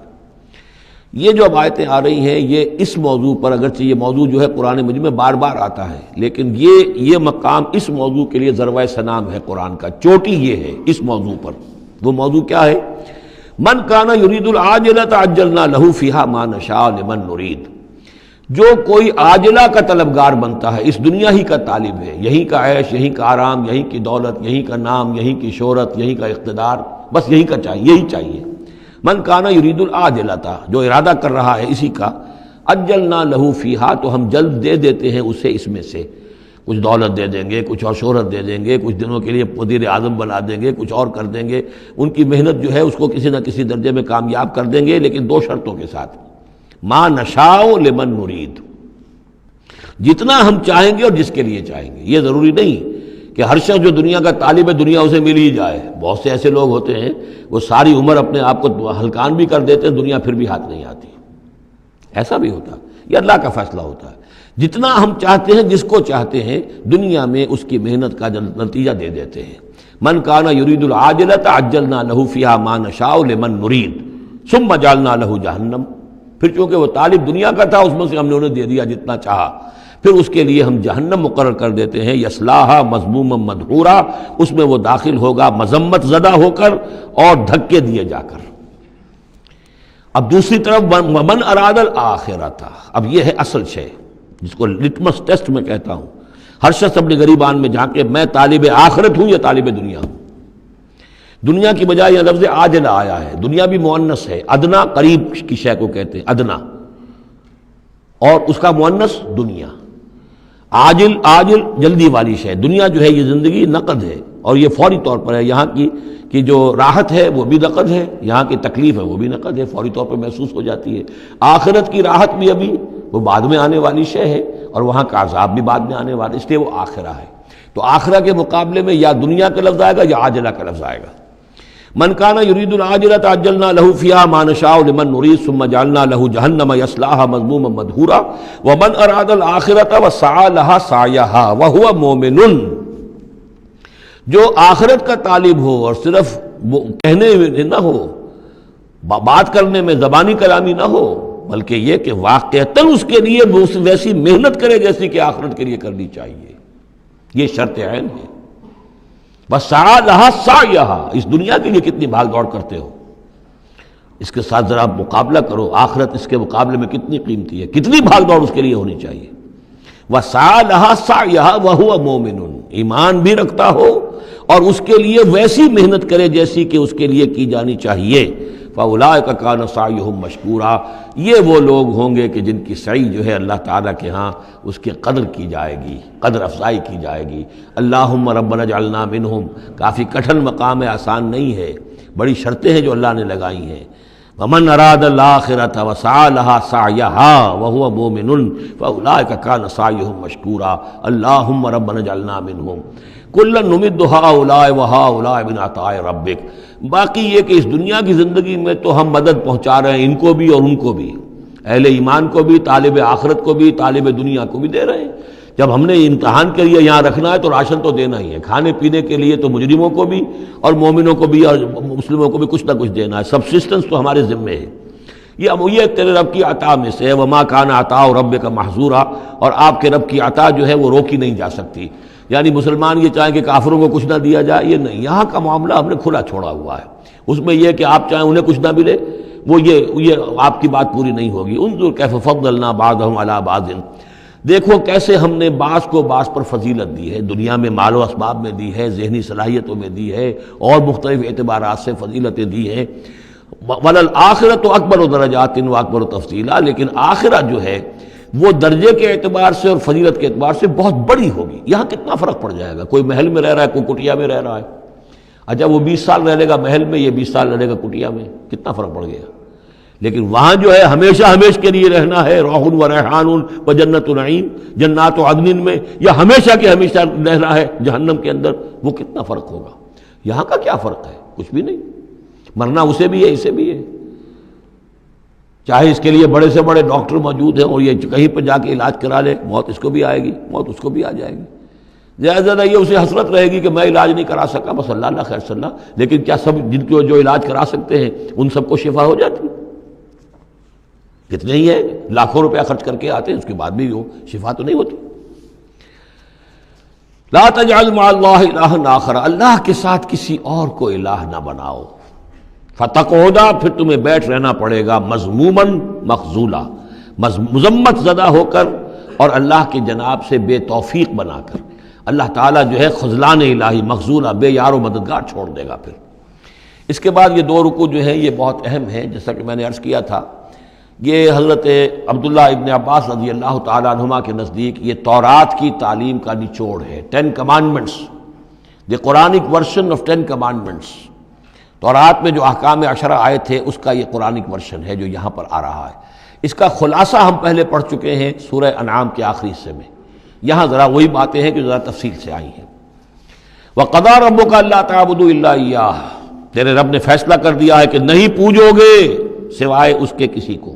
یہ جو اب آیتیں آ رہی ہیں یہ اس موضوع پر، اگرچہ یہ موضوع جو ہے قرآن مجید میں بار بار آتا ہے، لیکن یہ مقام اس موضوع کے لیے ضربۂ سنام ہے قرآن کا، چوٹی یہ ہے اس موضوع پر۔ وہ موضوع کیا ہے؟ من کان یرید العاجلۃ عجلنا لہ فیہا ما نشاء لمن نرید، جو کوئی عاجلہ کا طلبگار بنتا ہے، اس دنیا ہی کا طالب ہے، یہیں کا عیش، یہیں کا آرام، یہیں کی دولت، یہیں کا نام، یہیں کی شہرت، یہیں کا اقتدار، بس یہی کا چاہیے، یہی چاہیے۔ من کانا یرید العاجلۃ، جو ارادہ کر رہا ہے اسی کا، عجلنا لہ فیہا، تو ہم جلد دے دیتے ہیں اسے اس میں سے، کچھ دولت دے دیں گے، کچھ اور شہرت دے دیں گے، کچھ دنوں کے لیے وزیر اعظم بنا دیں گے، کچھ اور کر دیں گے، ان کی محنت جو ہے اس کو کسی نہ کسی درجے میں کامیاب کر دیں گے، لیکن دو شرطوں کے ساتھ۔ ما نشاء لمن نرید، جتنا ہم چاہیں گے اور جس کے لیے چاہیں گے۔ یہ ضروری نہیں کہ ہر شخص جو دنیا کا طالب ہے دنیا اسے مل ہی جائے۔ بہت سے ایسے لوگ ہوتے ہیں وہ ساری عمر اپنے آپ کو ہلکان بھی کر دیتے ہیں، دنیا پھر بھی ہاتھ نہیں آتی، ایسا بھی ہوتا ہے۔ یہ اللہ کا فیصلہ ہوتا ہے، جتنا ہم چاہتے ہیں، جس کو چاہتے ہیں، دنیا میں اس کی محنت کا نتیجہ دے دیتے ہیں۔ من کانا یرید العاجلۃ عجلنا لہ فیہا ما نشاء لمن نرید ثم جعلنا لہ جہنم، پھر چونکہ وہ طالب دنیا کا تھا، اس میں سے ہم نے انہیں دے دیا جتنا چاہا، پھر اس کے لیے ہم جہنم مقرر کر دیتے ہیں، یصلاھا مذموما مدحورا، اس میں وہ داخل ہوگا مذمت زدہ ہو کر اور دھکے دیے جا کر۔ اب دوسری طرف ومن اراد الآخرۃ، اب یہ ہے اصل شے جس کو لٹمس ٹیسٹ میں کہتا ہوں۔ ہر شخص اپنے گریبان میں جھانکے، میں طالب آخرت ہوں یا طالب دنیا ہوں؟ دنیا کی بجائے یہ لفظ عاجلہ آیا ہے، دنیا بھی مؤنث ہے، ادنا قریب کی شے کو کہتے ہیں ادنا، اور اس کا مؤنث دنیا۔ عاجل جلدی والی شے، دنیا جو ہے یہ زندگی نقد ہے اور یہ فوری طور پر ہے، یہاں کی جو راحت ہے وہ بھی نقد ہے، یہاں کی تکلیف ہے وہ بھی نقد ہے، فوری طور پر محسوس ہو جاتی ہے۔ آخرت کی راحت بھی ابھی وہ بعد میں آنے والی شے ہے، اور وہاں کا عذاب بھی بعد میں آنے والا، اس لیے وہ آخرہ ہے۔ تو آخرہ کے مقابلے میں یا دنیا کا لفظ آئے گا یا عاجلہ کا لفظ آئے گا۔ من کان یرید العاجلۃ عجلنا لہ فیہا ما نشاء لمن نرید ثم جعلنا لہ جہنم یصلاھا مذموما مدحورا ومن اراد الآخرۃ وسعی لہا سعیہا وہو مومن، جو آخرت کا طالب ہو اور صرف وہ کہنے میں نہ ہو، بات کرنے میں زبانی کلامی نہ ہو، بلکہ یہ کہ واقعتاً اس کے لیے ویسی محنت کرے جیسی کہ آخرت کے لیے کرنی چاہیے، یہ شرط عین ہے۔ وسعی لہا سعیہا، اس دنیا کے لیے کتنی بھاگ دوڑ کرتے ہو، اس کے ساتھ ذرا مقابلہ کرو، آخرت اس کے مقابلے میں کتنی قیمتی ہے، کتنی بھاگ دوڑ اس کے لیے ہونی چاہیے۔ وسعی لہا سعیہا وہو مومن، ایمان بھی رکھتا ہو اور اس کے لیے ویسی محنت کرے جیسی کہ اس کے لیے کی جانی چاہیے۔ فَأُولَٰئِکَ کَانَ سَعْیُہُم مَشْکُورًا، یہ وہ لوگ ہوں گے کہ جن کی سعی جو ہے اللہ تعالیٰ کے ہاں اس کی قدر کی جائے گی، قدر افزائی کی جائے گی۔ اللہم ربنا اجعلنا منہم، کافی کٹھن مقام ہے، آسان نہیں ہے، بڑی شرطیں ہیں جو اللہ نے لگائی ہیں۔ ومن اراد الآخرۃ وسعی لہا سعیہا وہو مومن فاولئک کان سعیہم مشکورا اللہم ربنا اجعلنا منہم کلا نمد ہؤلاء وہؤلاء من عطاء ربک۔ باقی یہ کہ اس دنیا کی زندگی میں تو ہم مدد پہنچا رہے ہیں ان کو بھی اور ان کو بھی، اہل ایمان کو بھی، طالب آخرت کو بھی، طالب دنیا کو بھی دے رہے ہیں۔ جب ہم نے امتحان کے لیے یہاں رکھنا ہے تو راشن تو دینا ہی ہے، کھانے پینے کے لیے تو مجرموں کو بھی اور مومنوں کو بھی اور مسلموں کو بھی کچھ نہ کچھ دینا ہے، سبسسٹنس تو ہمارے ذمے ہے۔ یہ تیرے رب کی عطا میں سے ہے، وما کان عطاء ربک محظورا، اور آپ کے رب کی عطا جو ہے وہ روکی نہیں جا سکتی۔ یعنی مسلمان یہ چاہیں کہ کافروں کو کچھ نہ دیا جائے، یہ نہیں، یہاں کا معاملہ ہم نے کھلا چھوڑا ہوا ہے، اس میں یہ کہ آپ چاہیں انہیں کچھ نہ ملے، وہ یہ آپ کی بات پوری نہیں ہوگی۔ انظر کیف فضلنا بعضهم علی بعض، دیکھو کیسے ہم نے بعض کو بعض پر فضیلت دی ہے، دنیا میں مال و اسباب میں دی ہے، ذہنی صلاحیتوں میں دی ہے، اور مختلف اعتبارات سے فضیلتیں دی ہیں۔ وَلَلْآخِرَةُ أَكْبَرُ دَرَجَاتٍ وَأَكْبَرُ تَفْضِيلًا، لیکن آخرت جو ہے وہ درجے کے اعتبار سے اور فضیلت کے اعتبار سے بہت بڑی ہوگی۔ یہاں کتنا فرق پڑ جائے گا، کوئی محل میں رہ رہا ہے، کوئی کٹیا میں رہ رہا ہے۔ اچھا وہ 20 سال رہ لے گا محل میں، یہ 20 سال رہے گا کٹیا میں، کتنا فرق پڑ گیا۔ لیکن وہاں جو ہے ہمیشہ ہمیشہ کے لیے رہنا ہے، روح و ریحان و جنت نعیم، جنات و عدن میں، یا ہمیشہ کے ہمیشہ رہنا ہے جہنم کے اندر، وہ کتنا فرق ہوگا۔ یہاں کا کیا فرق ہے؟ کچھ بھی نہیں، مرنا اسے بھی ہے اسے بھی ہے، چاہے اس کے لیے بڑے سے بڑے ڈاکٹر موجود ہیں اور یہ کہیں پہ جا کے علاج کرا لے، موت اس کو بھی آئے گی، موت اس کو بھی آ جائے گی۔ زیادہ یہ اسے حسرت رہے گی کہ میں علاج نہیں کرا سکا، بس اللہ اللہ خیر صلی اللہ، لیکن کیا سب جن کو جو علاج کرا سکتے ہیں ان سب کو شفا ہو جاتی؟ کتنے ہی ہیں لاکھوں روپیہ خرچ کر کے آتے ہیں، اس کے بعد بھی وہ شفا تو نہیں ہوتی۔ لا تجعل مع اللہ الہا آخر، اللہ کے ساتھ کسی اور کو الہ نہ بناؤ۔ فتقعد، پھر تمہیں بیٹھ رہنا پڑے گا مذموما مخذولا، مذمت زدہ ہو کر اور اللہ کی جناب سے بے توفیق بنا کر۔ اللہ تعالیٰ جو ہے خذلان الہی، مخذولا، بے یار و مددگار چھوڑ دے گا۔ پھر اس کے بعد یہ دو رکوع جو ہیں یہ بہت اہم ہیں، جیسا کہ میں نے عرض کیا تھا، یہ حضرت عبداللہ ابن عباس رضی اللہ تعالیٰ عنہما کے نزدیک یہ تورات کی تعلیم کا نچوڑ ہے، 10 commandments, the Quranic version of 10 commandments. تورات میں جو احکام عشرہ آئے تھے اس کا یہ قرآنک ورژن ہے جو یہاں پر آ رہا ہے۔ اس کا خلاصہ ہم پہلے پڑھ چکے ہیں سورہ انعام کے آخری حصے میں، یہاں ذرا وہی باتیں ہیں کہ ذرا تفصیل سے آئی ہیں۔ وَقَضَىٰ رَبُّكَ أَلَّا تَعْبُدُوا إِلَّا إِيَّاهُ، تیرے رب نے فیصلہ کر دیا ہے کہ نہیں پوجو گے سوائے اس کے کسی کو۔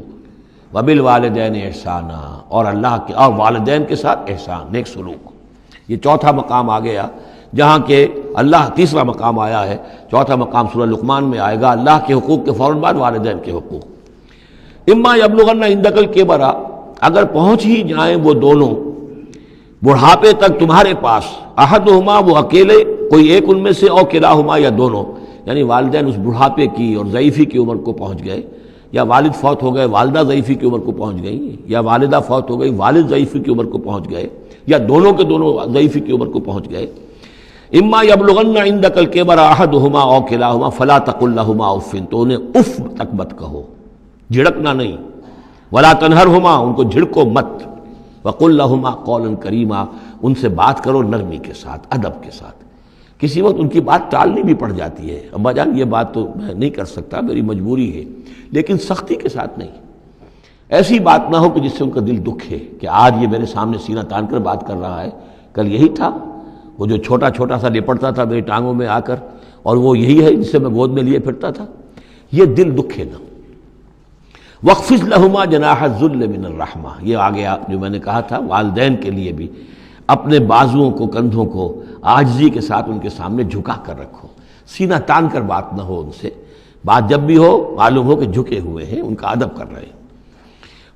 وَبِالْوَالِدَيْنِ إِحْسَانًا، اور اللہ کے اور والدین کے ساتھ احسان، نیک سلوک۔ یہ چوتھا مقام آ گیا جہاں کہ اللہ، تیسرا مقام آیا ہے، چوتھا مقام سورہ لقمان میں آئے گا، اللہ کے حقوق کے فوراً بعد والدین کے حقوق۔ اما یبلغن عندک الکبر، اگر پہنچ ہی جائیں وہ دونوں بڑھاپے تک تمہارے پاس، احدہما، وہ اکیلے کوئی ایک ان میں سے، اور کلاہما، یا دونوں، یعنی والدین اس بڑھاپے کی اور ضعیفی کی عمر کو پہنچ گئے، یا والد فوت ہو گئے والدہ ضعیفی کی عمر کو پہنچ گئی، یا والدہ فوت ہو گئی والد ضعیفی کی عمر کو پہنچ گئے، یا دونوں کے دونوں ضعیفی کی عمر کو پہنچ گئے۔ اما یبلغن عندک الکبر احدہما او کلاہما فلا تقل لہما اف، تو انہیں اف تک مت کہو، جھڑکنا نہیں، ولا تنہرہما، ان کو جھڑکو مت، وقل لہما قولا کریما، ان سے بات کرو نرمی کے ساتھ، ادب کے ساتھ۔ کسی وقت ان کی بات ٹالنی بھی پڑ جاتی ہے، ابا جان یہ بات تو میں نہیں کر سکتا، میری مجبوری ہے، لیکن سختی کے ساتھ نہیں۔ ایسی بات نہ ہو کہ جس سے ان کا دل دکھے کہ آج یہ میرے سامنے سینہ تان کر بات کر رہا ہے، کل یہی تھا وہ جو چھوٹا چھوٹا سا لپٹتا تھا میری ٹانگوں میں آ کر، اور وہ یہی ہے جسے میں گود میں لیے پھرتا تھا، یہ دل دکھے نہ۔ وَاخْفِضْ لَهُمَا جَنَاحَ الذُّلِّ مِنَ الرَّحْمَةِ، یہ آ گیا جو میں نے کہا تھا، والدین کے لیے بھی اپنے بازوؤں کو، کندھوں کو عاجزی کے ساتھ ان کے سامنے جھکا کر رکھو، سینہ تان کر بات نہ ہو ان سے، بات جب بھی ہو معلوم ہو کہ جھکے ہوئے ہیں، ان کا ادب کر رہے ہیں۔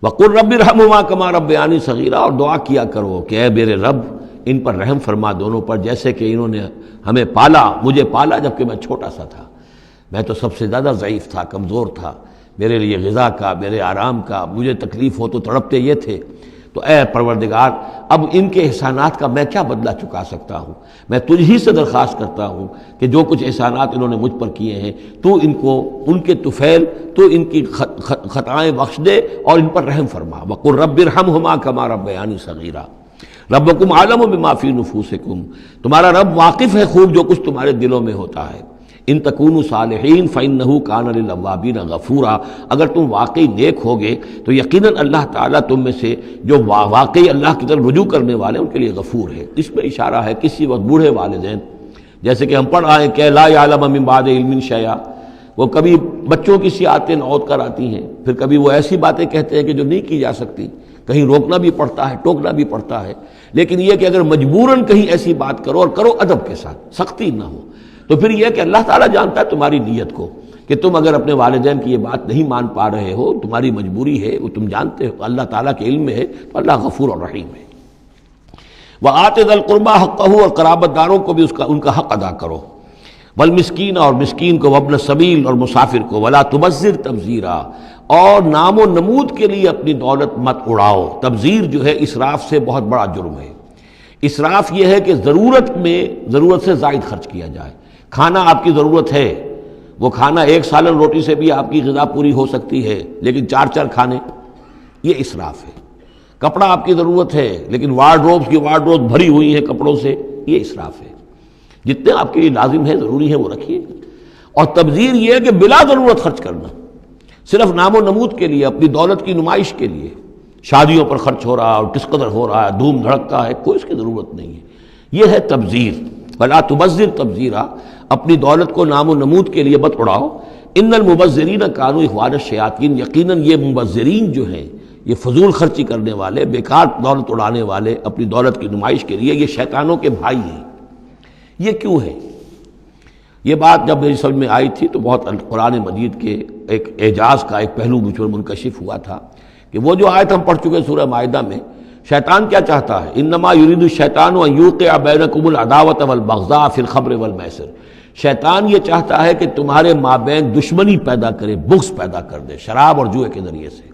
وَقُلْ رَبِّ ارْحَمْهُمَا كَمَا رَبَّيَانِي صَغِيرًا، اور دعا کیا کرو کہ اے میرے رب ان پر رحم فرما دونوں پر، جیسے کہ انہوں نے ہمیں پالا، مجھے پالا جب کہ میں چھوٹا سا تھا، میں تو سب سے زیادہ ضعیف تھا، کمزور تھا، میرے لیے غذا کا، میرے آرام کا، مجھے تکلیف ہو تو تڑپتے یہ تھے، تو اے پروردگار اب ان کے احسانات کا میں کیا بدلہ چکا سکتا ہوں، میں تجھ ہی سے درخواست کرتا ہوں کہ جو کچھ احسانات انہوں نے مجھ پر کیے ہیں تو ان کو، ان کے طفیل، تو ان کی خطائیں بخش دے اور ان پر رحم فرما۔ وَقُلْ رَبِّ ارْحَمْهُمَا كَمَا رَبَّيَانِي صَغِيرًا ربکم عالم بما فی نفوسکم، تمہارا رب واقف ہے خوب جو کچھ تمہارے دلوں میں ہوتا ہے۔ ان تکونوا صالحین فإنہ کان للأوابین غفورا، اگر تم واقعی نیک ہوگے تو یقیناً اللہ تعالیٰ تم میں سے جو واقعی اللہ کی طرف رجوع کرنے والے ان کے لیے غفور ہے۔ اس میں اشارہ ہے کسی وقت بوڑھے والدین، جیسے کہ ہم پڑھ آئے کہ لا یعلم من بعد علم شیئا، وہ کبھی بچوں کی سی عادتیں نوت کر آتی ہیں، پھر کبھی وہ ایسی باتیں کہتے ہیں کہ جو نہیں کی جا سکتی، کہیں روکنا بھی پڑتا ہے، ٹوکنا بھی پڑتا ہے، لیکن یہ کہ اگر مجبوراً کہیں ایسی بات کرو اور کرو ادب کے ساتھ، سختی نہ ہو، تو پھر یہ کہ اللہ تعالیٰ جانتا ہے تمہاری نیت کو، کہ تم اگر اپنے والدین کی یہ بات نہیں مان پا رہے ہو، تمہاری مجبوری ہے، وہ تم جانتے ہو، اللہ تعالیٰ کے علم میں ہے، تو اللہ غفور اور رحیم ہے۔ وَآتِ ذَا الْقُرْبَىٰ حَقَّهُ، اور قرابت داروں کو بھی ان کا حق ادا کرو، والمسکین، اور مسکین کو، وابن السبیل، اور مسافر کو، ولا تبذر تبذیرا، اور نام و نمود کے لیے اپنی دولت مت اڑاؤ۔ تبذیر جو ہے اسراف سے بہت بڑا جرم ہے۔ اسراف یہ ہے کہ ضرورت سے زائد خرچ کیا جائے۔ کھانا آپ کی ضرورت ہے، وہ کھانا ایک سالن روٹی سے بھی آپ کی غذا پوری ہو سکتی ہے، لیکن 4 کھانے، یہ اسراف ہے۔ کپڑا آپ کی ضرورت ہے، لیکن وارڈروب بھری ہوئی ہے کپڑوں سے، یہ اسراف ہے۔ جتنے آپ کے لیے لازم ہے، ضروری ہے، وہ رکھیے۔ اور تبذیر یہ ہے کہ بلا ضرورت خرچ کرنا، صرف نام و نمود کے لیے، اپنی دولت کی نمائش کے لیے، شادیوں پر خرچ ہو رہا ہے اور کس قدر ہو رہا ہے، دھوم دھڑکتا ہے، کوئی اس کی ضرورت نہیں ہے۔ یہ ہے تبذیر۔ ولا تبذر تبذیرا، اپنی دولت کو نام و نمود کے لیے مت اڑاؤ۔ ان المبذرین کانوا اخوان الشیاطین، یقیناً یہ مبذرین جو ہیں، یہ فضول خرچی کرنے والے، بیکار دولت اڑانے والے اپنی دولت کی نمائش کے لیے، یہ شیطانوں کے بھائی ہیں۔ یہ کیوں ہے؟ یہ بات جب میری سمجھ میں آئی تھی تو بہت قرآن مجید کے ایک اعجاز کا ایک پہلو مجھ پر منکشف ہوا تھا کہ وہ جو آیت ہم پڑھ چکے سورہ مائدہ میں، شیطان کیا چاہتا ہے؟ انما یرید الشیطان ان یوقع بینکم العداوۃ والبغضاء فی الخمر والمیسر۔ شیطان یہ چاہتا ہے کہ تمہارے مابین دشمنی پیدا کرے، بغض پیدا کر دے، شراب اور جوئے کے ذریعے سے۔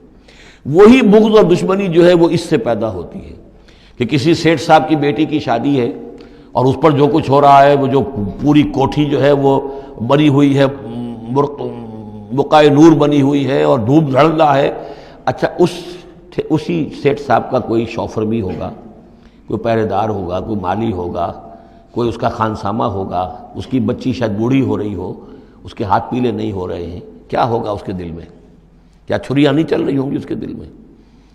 وہی بغض اور دشمنی جو ہے وہ اس سے پیدا ہوتی ہے کہ کسی سیٹھ صاحب کی بیٹی کی شادی ہے اور اس پر جو کچھ ہو رہا ہے، وہ جو پوری کوٹھی جو ہے وہ بنی ہوئی ہے، بقائے نور بنی ہوئی ہے اور دھوپ دھڑ رہا ہے۔ اچھا، اسی سیٹھ صاحب کا کوئی شوفر بھی ہوگا، کوئی پہرے دار ہوگا، کوئی مالی ہوگا، کوئی اس کا خانسامہ ہوگا، اس کی بچی شاید بوڑھی ہو رہی ہو، اس کے ہاتھ پیلے نہیں ہو رہے ہیں، کیا ہوگا اس کے دل میں؟ کیا چھریاں نہیں چل رہی ہوں گی اس کے دل میں؟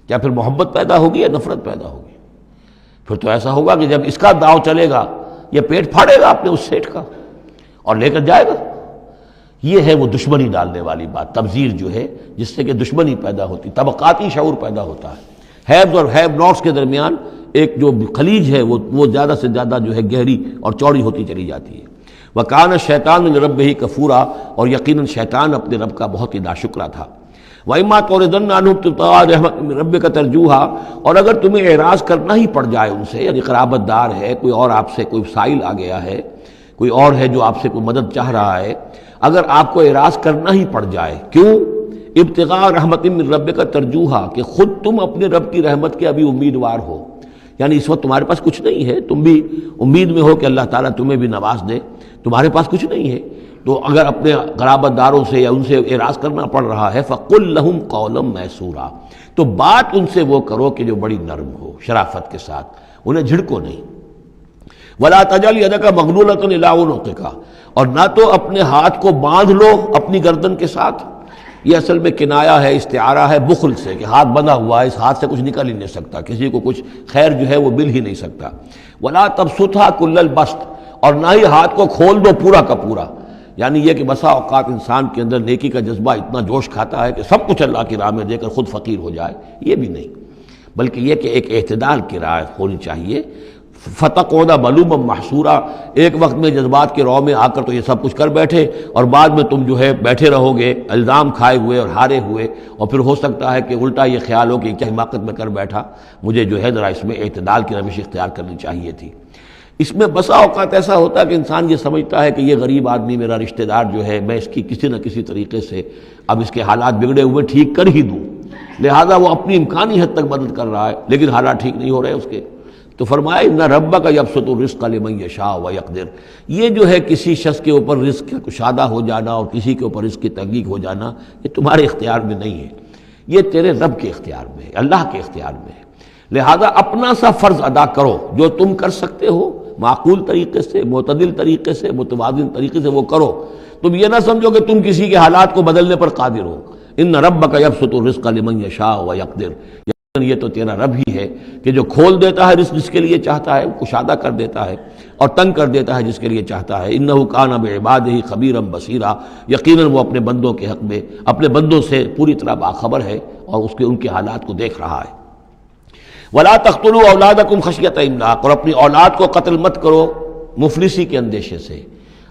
کیا پھر محبت پیدا ہوگی یا نفرت پیدا ہوگی؟ پھر تو ایسا ہوگا کہ جب اس کا داؤ چلے گا، یہ پیٹ پھاڑے گا اپنے اس سیٹھ کا اور لے کر جائے گا۔ یہ ہے وہ دشمنی ڈالنے والی بات، تبذیر جو ہے، جس سے کہ دشمنی پیدا ہوتی، طبقاتی شعور پیدا ہوتا ہے۔ ہیوز اور ہیو ناٹس کے درمیان ایک جو خلیج ہے وہ زیادہ سے زیادہ جو ہے گہری اور چوڑی ہوتی چلی جاتی ہے۔ وَكَانَ الشَّيْطَانُ لِرَبِّهِ كَفُورًا، اور یقیناً شیطان اپنے رب کا بہت ہی ناشکرا تھا۔ وَإِمَّا تُعْرِضَنَّ عَنْهُمْ ابْتِغَاءَ رَحْمَةٍ مِّن رَّبِّكَ تَرْجُوهَا، اور اگر تمہیں اعراض کرنا ہی پڑ جائے ان سے، یعنی قرابت دار ہے، کوئی اور آپ سے کوئی سائل آ گیا ہے، کوئی اور ہے جو آپ سے کوئی مدد چاہ رہا ہے، اگر آپ کو اعراض کرنا ہی پڑ جائے، کیوں؟ ابتغاء رحمت من ربک ترجوہا، کہ خود تم اپنے رب کی رحمت کے ابھی امیدوار ہو، یعنی اس وقت تمہارے پاس کچھ نہیں ہے، تم بھی امید میں ہو کہ اللہ تعالیٰ تمہیں بھی نواز دے، تمہارے پاس کچھ نہیں ہے، تو اگر اپنے قرابت داروں سے یا ان سے اعراض کرنا پڑ رہا ہے، فَقُلْ لَهُمْ قَوْلًا مَيْسُورًا، تو بات ان سے وہ کرو کہ جو بڑی نرم ہو، شرافت کے ساتھ، انہیں جھڑکو نہیں۔ وَلَا تَجْعَلْ يَدَكَ مَغْلُولَةً إِلَىٰ عُنُقِكَ، اور نہ تو اپنے ہاتھ کو باندھ لو اپنی گردن کے ساتھ، یہ اصل میں کنایا ہے، استعارہ ہے بخل سے، کہ ہاتھ بندھا ہوا ہے، اس ہاتھ سے کچھ نکل ہی نہیں سکتا، کسی کو کچھ خیر جو ہے وہ مل ہی نہیں سکتا۔ وَلَا تَبْسُطْهَا كُلَّ الْبَسْطِ، اور نہ ہی ہاتھ کو کھول دو پورا کا پورا، یعنی یہ کہ بسا اوقات انسان کے اندر نیکی کا جذبہ اتنا جوش کھاتا ہے کہ سب کچھ اللہ کی راہ میں دے کر خود فقیر ہو جائے، یہ بھی نہیں، بلکہ یہ کہ ایک اعتدال کی راہ ہونی چاہیے۔ فَتَقْعُدَ مَلُومًا مَحْسُورًا، ایک وقت میں جذبات کے رو میں آ کر تو یہ سب کچھ کر بیٹھے، اور بعد میں تم جو ہے بیٹھے رہو گے الزام کھائے ہوئے اور ہارے ہوئے، اور پھر ہو سکتا ہے کہ الٹا یہ خیال ہو کہ کیا حماقت میں کر بیٹھا، مجھے جو ہے ذرا اس میں اعتدال کی روش اختیار کرنی چاہیے تھی۔ اس میں بسا اوقات ایسا ہوتا ہے کہ انسان یہ سمجھتا ہے کہ یہ غریب آدمی میرا رشتہ دار جو ہے، میں اس کی کسی نہ کسی طریقے سے اب اس کے حالات بگڑے ہوئے ٹھیک کر ہی دوں، لہذا وہ اپنی امکانی حد تک مدد کر رہا ہے، لیکن حالات ٹھیک نہیں ہو رہے اس کے، تو فرمایا ان ربک یبسط الرزق لمن یشاء ویقدر، یہ جو ہے کسی شخص کے اوپر رزق کا کشادہ ہو جانا اور کسی کے اوپر رزق کی تنگی ہو جانا، یہ تمہارے اختیار میں نہیں ہے، یہ تیرے رب کے اختیار میں ہے، اللہ کے اختیار میں ہے، لہذا اپنا سا فرض ادا کرو، جو تم کر سکتے ہو معقول طریقے سے، معتدل طریقے سے، متوازن طریقے سے وہ کرو، تم یہ نہ سمجھو کہ تم کسی کے حالات کو بدلنے پر قادر ہو۔ ان ربک یبسط الرزق لمن یشاء ویقدر، یہ تو تیرا رب ہی ہے کہ جو کھول دیتا ہے رزق جس کے لیے چاہتا ہے، کشادہ کر دیتا ہے اور تنگ کر دیتا ہے جس کے لیے چاہتا ہے۔ انہ کان بعبادہ خبیرا بصیرا، یقیناً وہ اپنے بندوں کے حق میں اپنے بندوں سے پوری طرح باخبر ہے اور ان کے حالات کو دیکھ رہا ہے۔ ولا تقتلوا اولادکم خشیۃ املاق، اور اپنی اولاد کو قتل مت کرو مفلسی کے اندیشے سے۔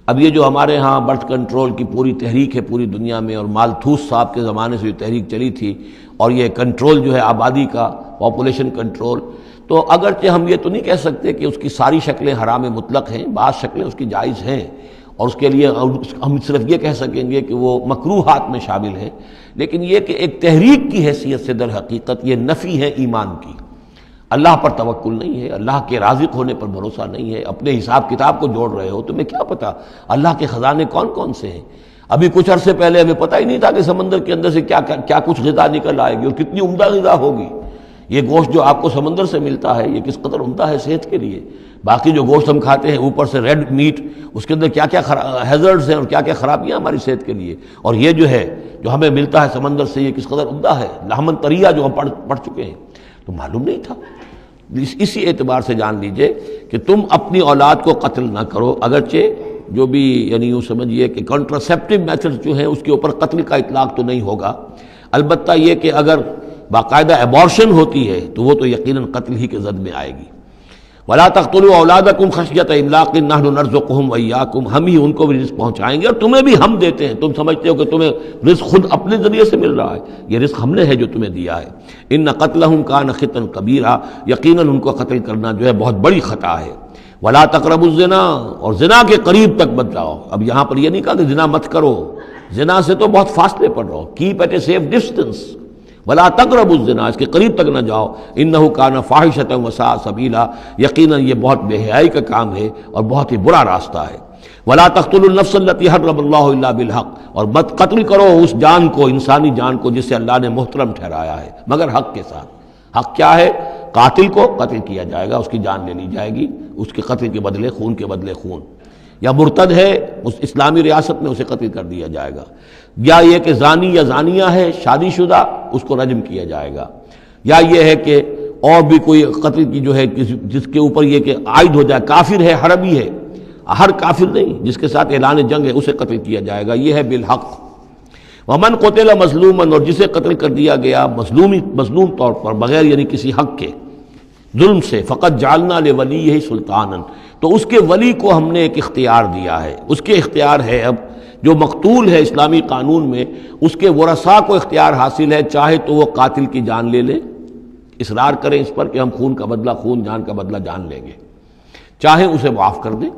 اب یہ جو ہمارے ہاں برتھ کنٹرول کی پوری تحریک ہے پوری دنیا میں، اور مالتھوس صاحب کے زمانے سے جو تحریک چلی تھی، اور یہ کنٹرول جو ہے آبادی کا، پاپولیشن کنٹرول، تو اگرچہ ہم یہ تو نہیں کہہ سکتے کہ اس کی ساری شکلیں حرام مطلق ہیں، بعض شکلیں اس کی جائز ہیں، اور اس کے لیے ہم صرف یہ کہہ سکیں گے کہ وہ مکروہات میں شامل ہے، لیکن یہ کہ ایک تحریک کی حیثیت سے در حقیقت یہ نفی ہے ایمان کی۔ اللہ پر توکل نہیں ہے، اللہ کے رازق ہونے پر بھروسہ نہیں ہے، اپنے حساب کتاب کو جوڑ رہے ہو، تمہیں کیا پتا اللہ کے خزانے کون کون سے ہیں؟ ابھی کچھ عرصے پہلے ہمیں پتہ ہی نہیں تھا کہ سمندر کے اندر سے کیا کچھ غذا نکل آئے گی اور کتنی عمدہ غذا ہوگی۔ یہ گوشت جو آپ کو سمندر سے ملتا ہے یہ کس قدر عمدہ ہے صحت کے لیے۔ باقی جو گوشت ہم کھاتے ہیں اوپر سے ریڈ میٹ، اس کے اندر کیا کیا ہیزرڈز ہیں اور کیا کیا خرابیاں ہماری صحت کے لیے، اور یہ جو ہے جو ہمیں ملتا ہے سمندر سے یہ کس قدر عمدہ ہے، لحمن طریہ جو ہم پڑھ چکے ہیں، تو معلوم نہیں تھا۔ اسی اعتبار سے جان لیجئے کہ تم اپنی اولاد کو قتل نہ کرو، اگرچہ جو بھی یعنی یوں سمجھیے کہ کنٹراسیپٹیو میتھڈ جو ہیں اس کے اوپر قتل کا اطلاق تو نہیں ہوگا، البتہ یہ کہ اگر باقاعدہ ایبارشن ہوتی ہے تو وہ تو یقیناً قتل ہی کے زد میں آئے گی۔ وَلَا تَقْتُلُوا أَوْلَادَكُمْ خَشْيَةَ إِمْلَاقٍ نَحْنُ نَرْزُقُهُمْ وَإِيَّاكُمْ، ہم ہی ان کو بھی رزق پہنچائیں گے اور تمہیں بھی ہم دیتے ہیں۔ تم سمجھتے ہو کہ تمہیں رزق خود اپنے ذریعے سے مل رہا ہے، یہ رزق ہم نے ہے جو تمہیں دیا ہے۔ إِنَّ قَتْلَهُمْ كَانَ خِطًا كَبِيرًا، یقیناً ان کو قتل کرنا جو ہے بہت بڑی خطا ہے۔ وَلَا تَقْرَبُوا الزِّنَا، اور زنا کے قریب تک مت جاؤ۔ اب یہاں پر یہ نہیں کہا کہ زنا مت کرو، زنا سے تو بہت فاصلے پر رہو، keep at a safe distance. ولا تقربوا الزنا، اس کے قریب تک نہ جاؤ، انہ کان فاحشۃ وساء سبیلا، یقیناً یہ بہت بے حیائی کا کام ہے اور بہت ہی برا راستہ ہے۔ ولا تقتلوا النفس التي حرم اللہ الا بالحق، اور مت قتل کرو اس جان کو، انسانی جان کو جسے اللہ نے محترم ٹھہرایا ہے مگر حق کے ساتھ۔ حق کیا ہے؟ قاتل کو قتل کیا جائے گا، اس کی جان لے لی جائے گی، اس کے قتل کے بدلے خون کے بدلے خون، یا مرتد ہے اس اسلامی ریاست میں اسے قتل کر دیا جائے گا، یا یہ کہ زانی یا زانیہ ہے شادی شدہ اس کو رجم کیا جائے گا، یا یہ ہے کہ اور بھی کوئی قتل کی جو ہے جس کے اوپر یہ کہ عائد ہو جائے، کافر ہے حربی ہے، ہر کافر نہیں، جس کے ساتھ اعلان جنگ ہے اسے قتل کیا جائے گا، یہ ہے بالحق۔ ومن قتل مظلوما، اور جسے قتل کر دیا گیا مظلوم طور پر بغیر یعنی کسی حق کے ظلم سے، فقط جعلنا لولیہ سلطانا، تو اس کے ولی کو ہم نے ایک اختیار دیا ہے، اس کے اختیار ہے اب جو مقتول ہے اسلامی قانون میں اس کے ورثاء کو اختیار حاصل ہے، چاہے تو وہ قاتل کی جان لے لے، اصرار کریں اس پر کہ ہم خون کا بدلہ خون، جان کا بدلہ جان لیں گے، چاہے اسے معاف کر دیں،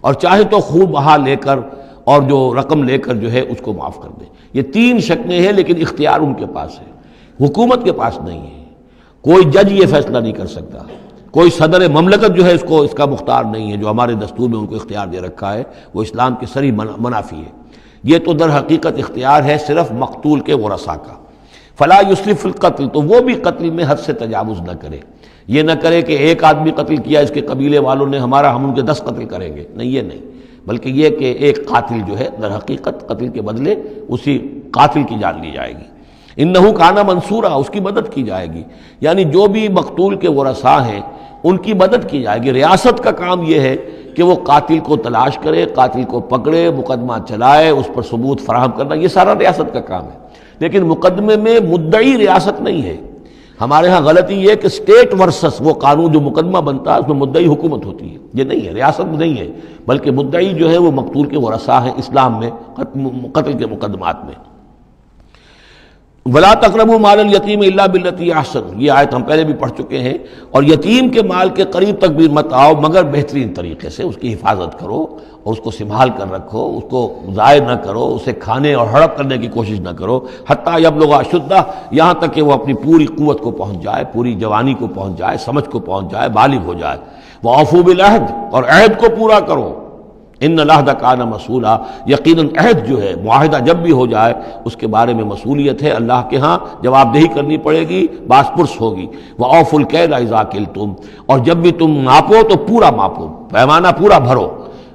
اور چاہے تو خون بہا لے کر اور جو رقم لے کر جو ہے اس کو معاف کر دیں۔ یہ تین شکلیں ہیں لیکن اختیار ان کے پاس ہے، حکومت کے پاس نہیں ہے، کوئی جج یہ فیصلہ نہیں کر سکتا، کوئی صدر مملکت جو ہے اس کا مختار نہیں ہے، جو ہمارے دستور میں ان کو اختیار دے رکھا ہے وہ اسلام کے صریح منافی ہے۔ یہ تو در حقیقت اختیار ہے صرف مقتول کے ورثاء کا۔ فلا یسرف فی القتل، تو وہ بھی قتل میں حد سے تجاوز نہ کرے، یہ نہ کرے کہ ایک آدمی قتل کیا اس کے قبیلے والوں نے ہم ان کے 10 قتل کریں گے، نہیں یہ نہیں، بلکہ یہ کہ ایک قاتل جو ہے در حقیقت قتل کے بدلے اسی قاتل کی جان لی جائے گی۔ انہو کان منصورا، اس کی مدد کی جائے گی، یعنی جو بھی مقتول کے ورثاء ہیں ان کی مدد کی جائے گی۔ ریاست کا کام یہ ہے کہ وہ قاتل کو تلاش کرے، قاتل کو پکڑے، مقدمہ چلائے، اس پر ثبوت فراہم کرنا، یہ سارا ریاست کا کام ہے، لیکن مقدمے میں مدعی ریاست نہیں ہے۔ ہمارے ہاں غلطی یہ کہ اسٹیٹ ورسس وہ قانون جو مقدمہ بنتا ہے اس میں مدعی حکومت ہوتی ہے، یہ نہیں ہے، ریاست نہیں ہے، بلکہ مدعی جو ہے وہ مقتول کے ورثاء ہیں اسلام میں قتل کے مقدمات میں۔ ولا تقربوا مال الیتیم الا بالتی احسن، یہ آیت ہم پہلے بھی پڑھ چکے ہیں، اور یتیم کے مال کے قریب تک بھی مت آؤ مگر بہترین طریقے سے، اس کی حفاظت کرو اور اس کو سنبھال کر رکھو، اس کو ضائع نہ کرو، اسے کھانے اور ہڑپ کرنے کی کوشش نہ کرو، حتیٰ یبلغ اشدہ، یہاں تک کہ وہ اپنی پوری قوت کو پہنچ جائے، پوری جوانی کو پہنچ جائے، سمجھ کو پہنچ جائے، بالغ ہو جائے۔ وَأَوْفُوا بِالْعَهْدِ، اور عہد کو پورا کرو، ان العہد کان مسئولا، یقیناً عہد جو ہے معاہدہ جب بھی ہو جائے اس کے بارے میں مسئولیت ہے، اللہ کے ہاں جواب دہی کرنی پڑے گی، باس پرس ہوگی۔ وَأَوْفُوا الْكَيْلَ إِذَا كِلْتُمْ، اور جب بھی تم ماپو تو پورا ماپو، پیمانہ پورا بھرو۔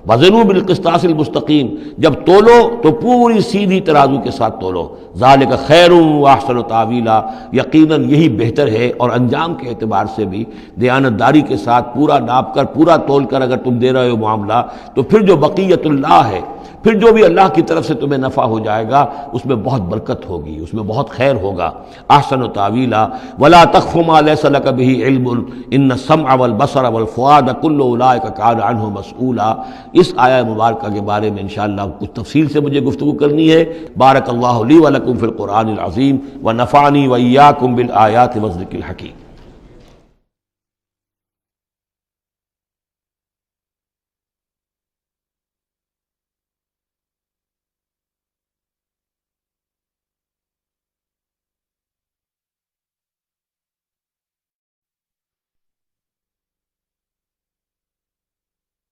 وزنوا بالقسطاس المستقیم، جب تولو تو پوری سیدھی ترازو کے ساتھ تولو۔ ذالک خیر واحسن تاویلا، یقیناً یہی بہتر ہے، اور انجام کے اعتبار سے بھی دیانتداری کے ساتھ پورا ناپ کر پورا تول کر اگر تم دے رہے ہو معاملہ، تو پھر جو بقیت اللہ ہے، پھر جو بھی اللہ کی طرف سے تمہیں نفع ہو جائے گا اس میں بہت برکت ہوگی، اس میں بہت خیر ہوگا۔ احسن تاویلا ولا تخف ما ليس لك به علم ان السمع والبصر والفؤاد كل اولئك كان عنه مسؤولا۔ اس آیہ مبارکہ کے بارے میں انشاءاللہ کچھ تفصیل سے مجھے گفتگو کرنی ہے۔ بارک اللہ لی ولکم فی القرآن العظیم ونفعنی وإیاکم بالآیات والذکر الحکیم۔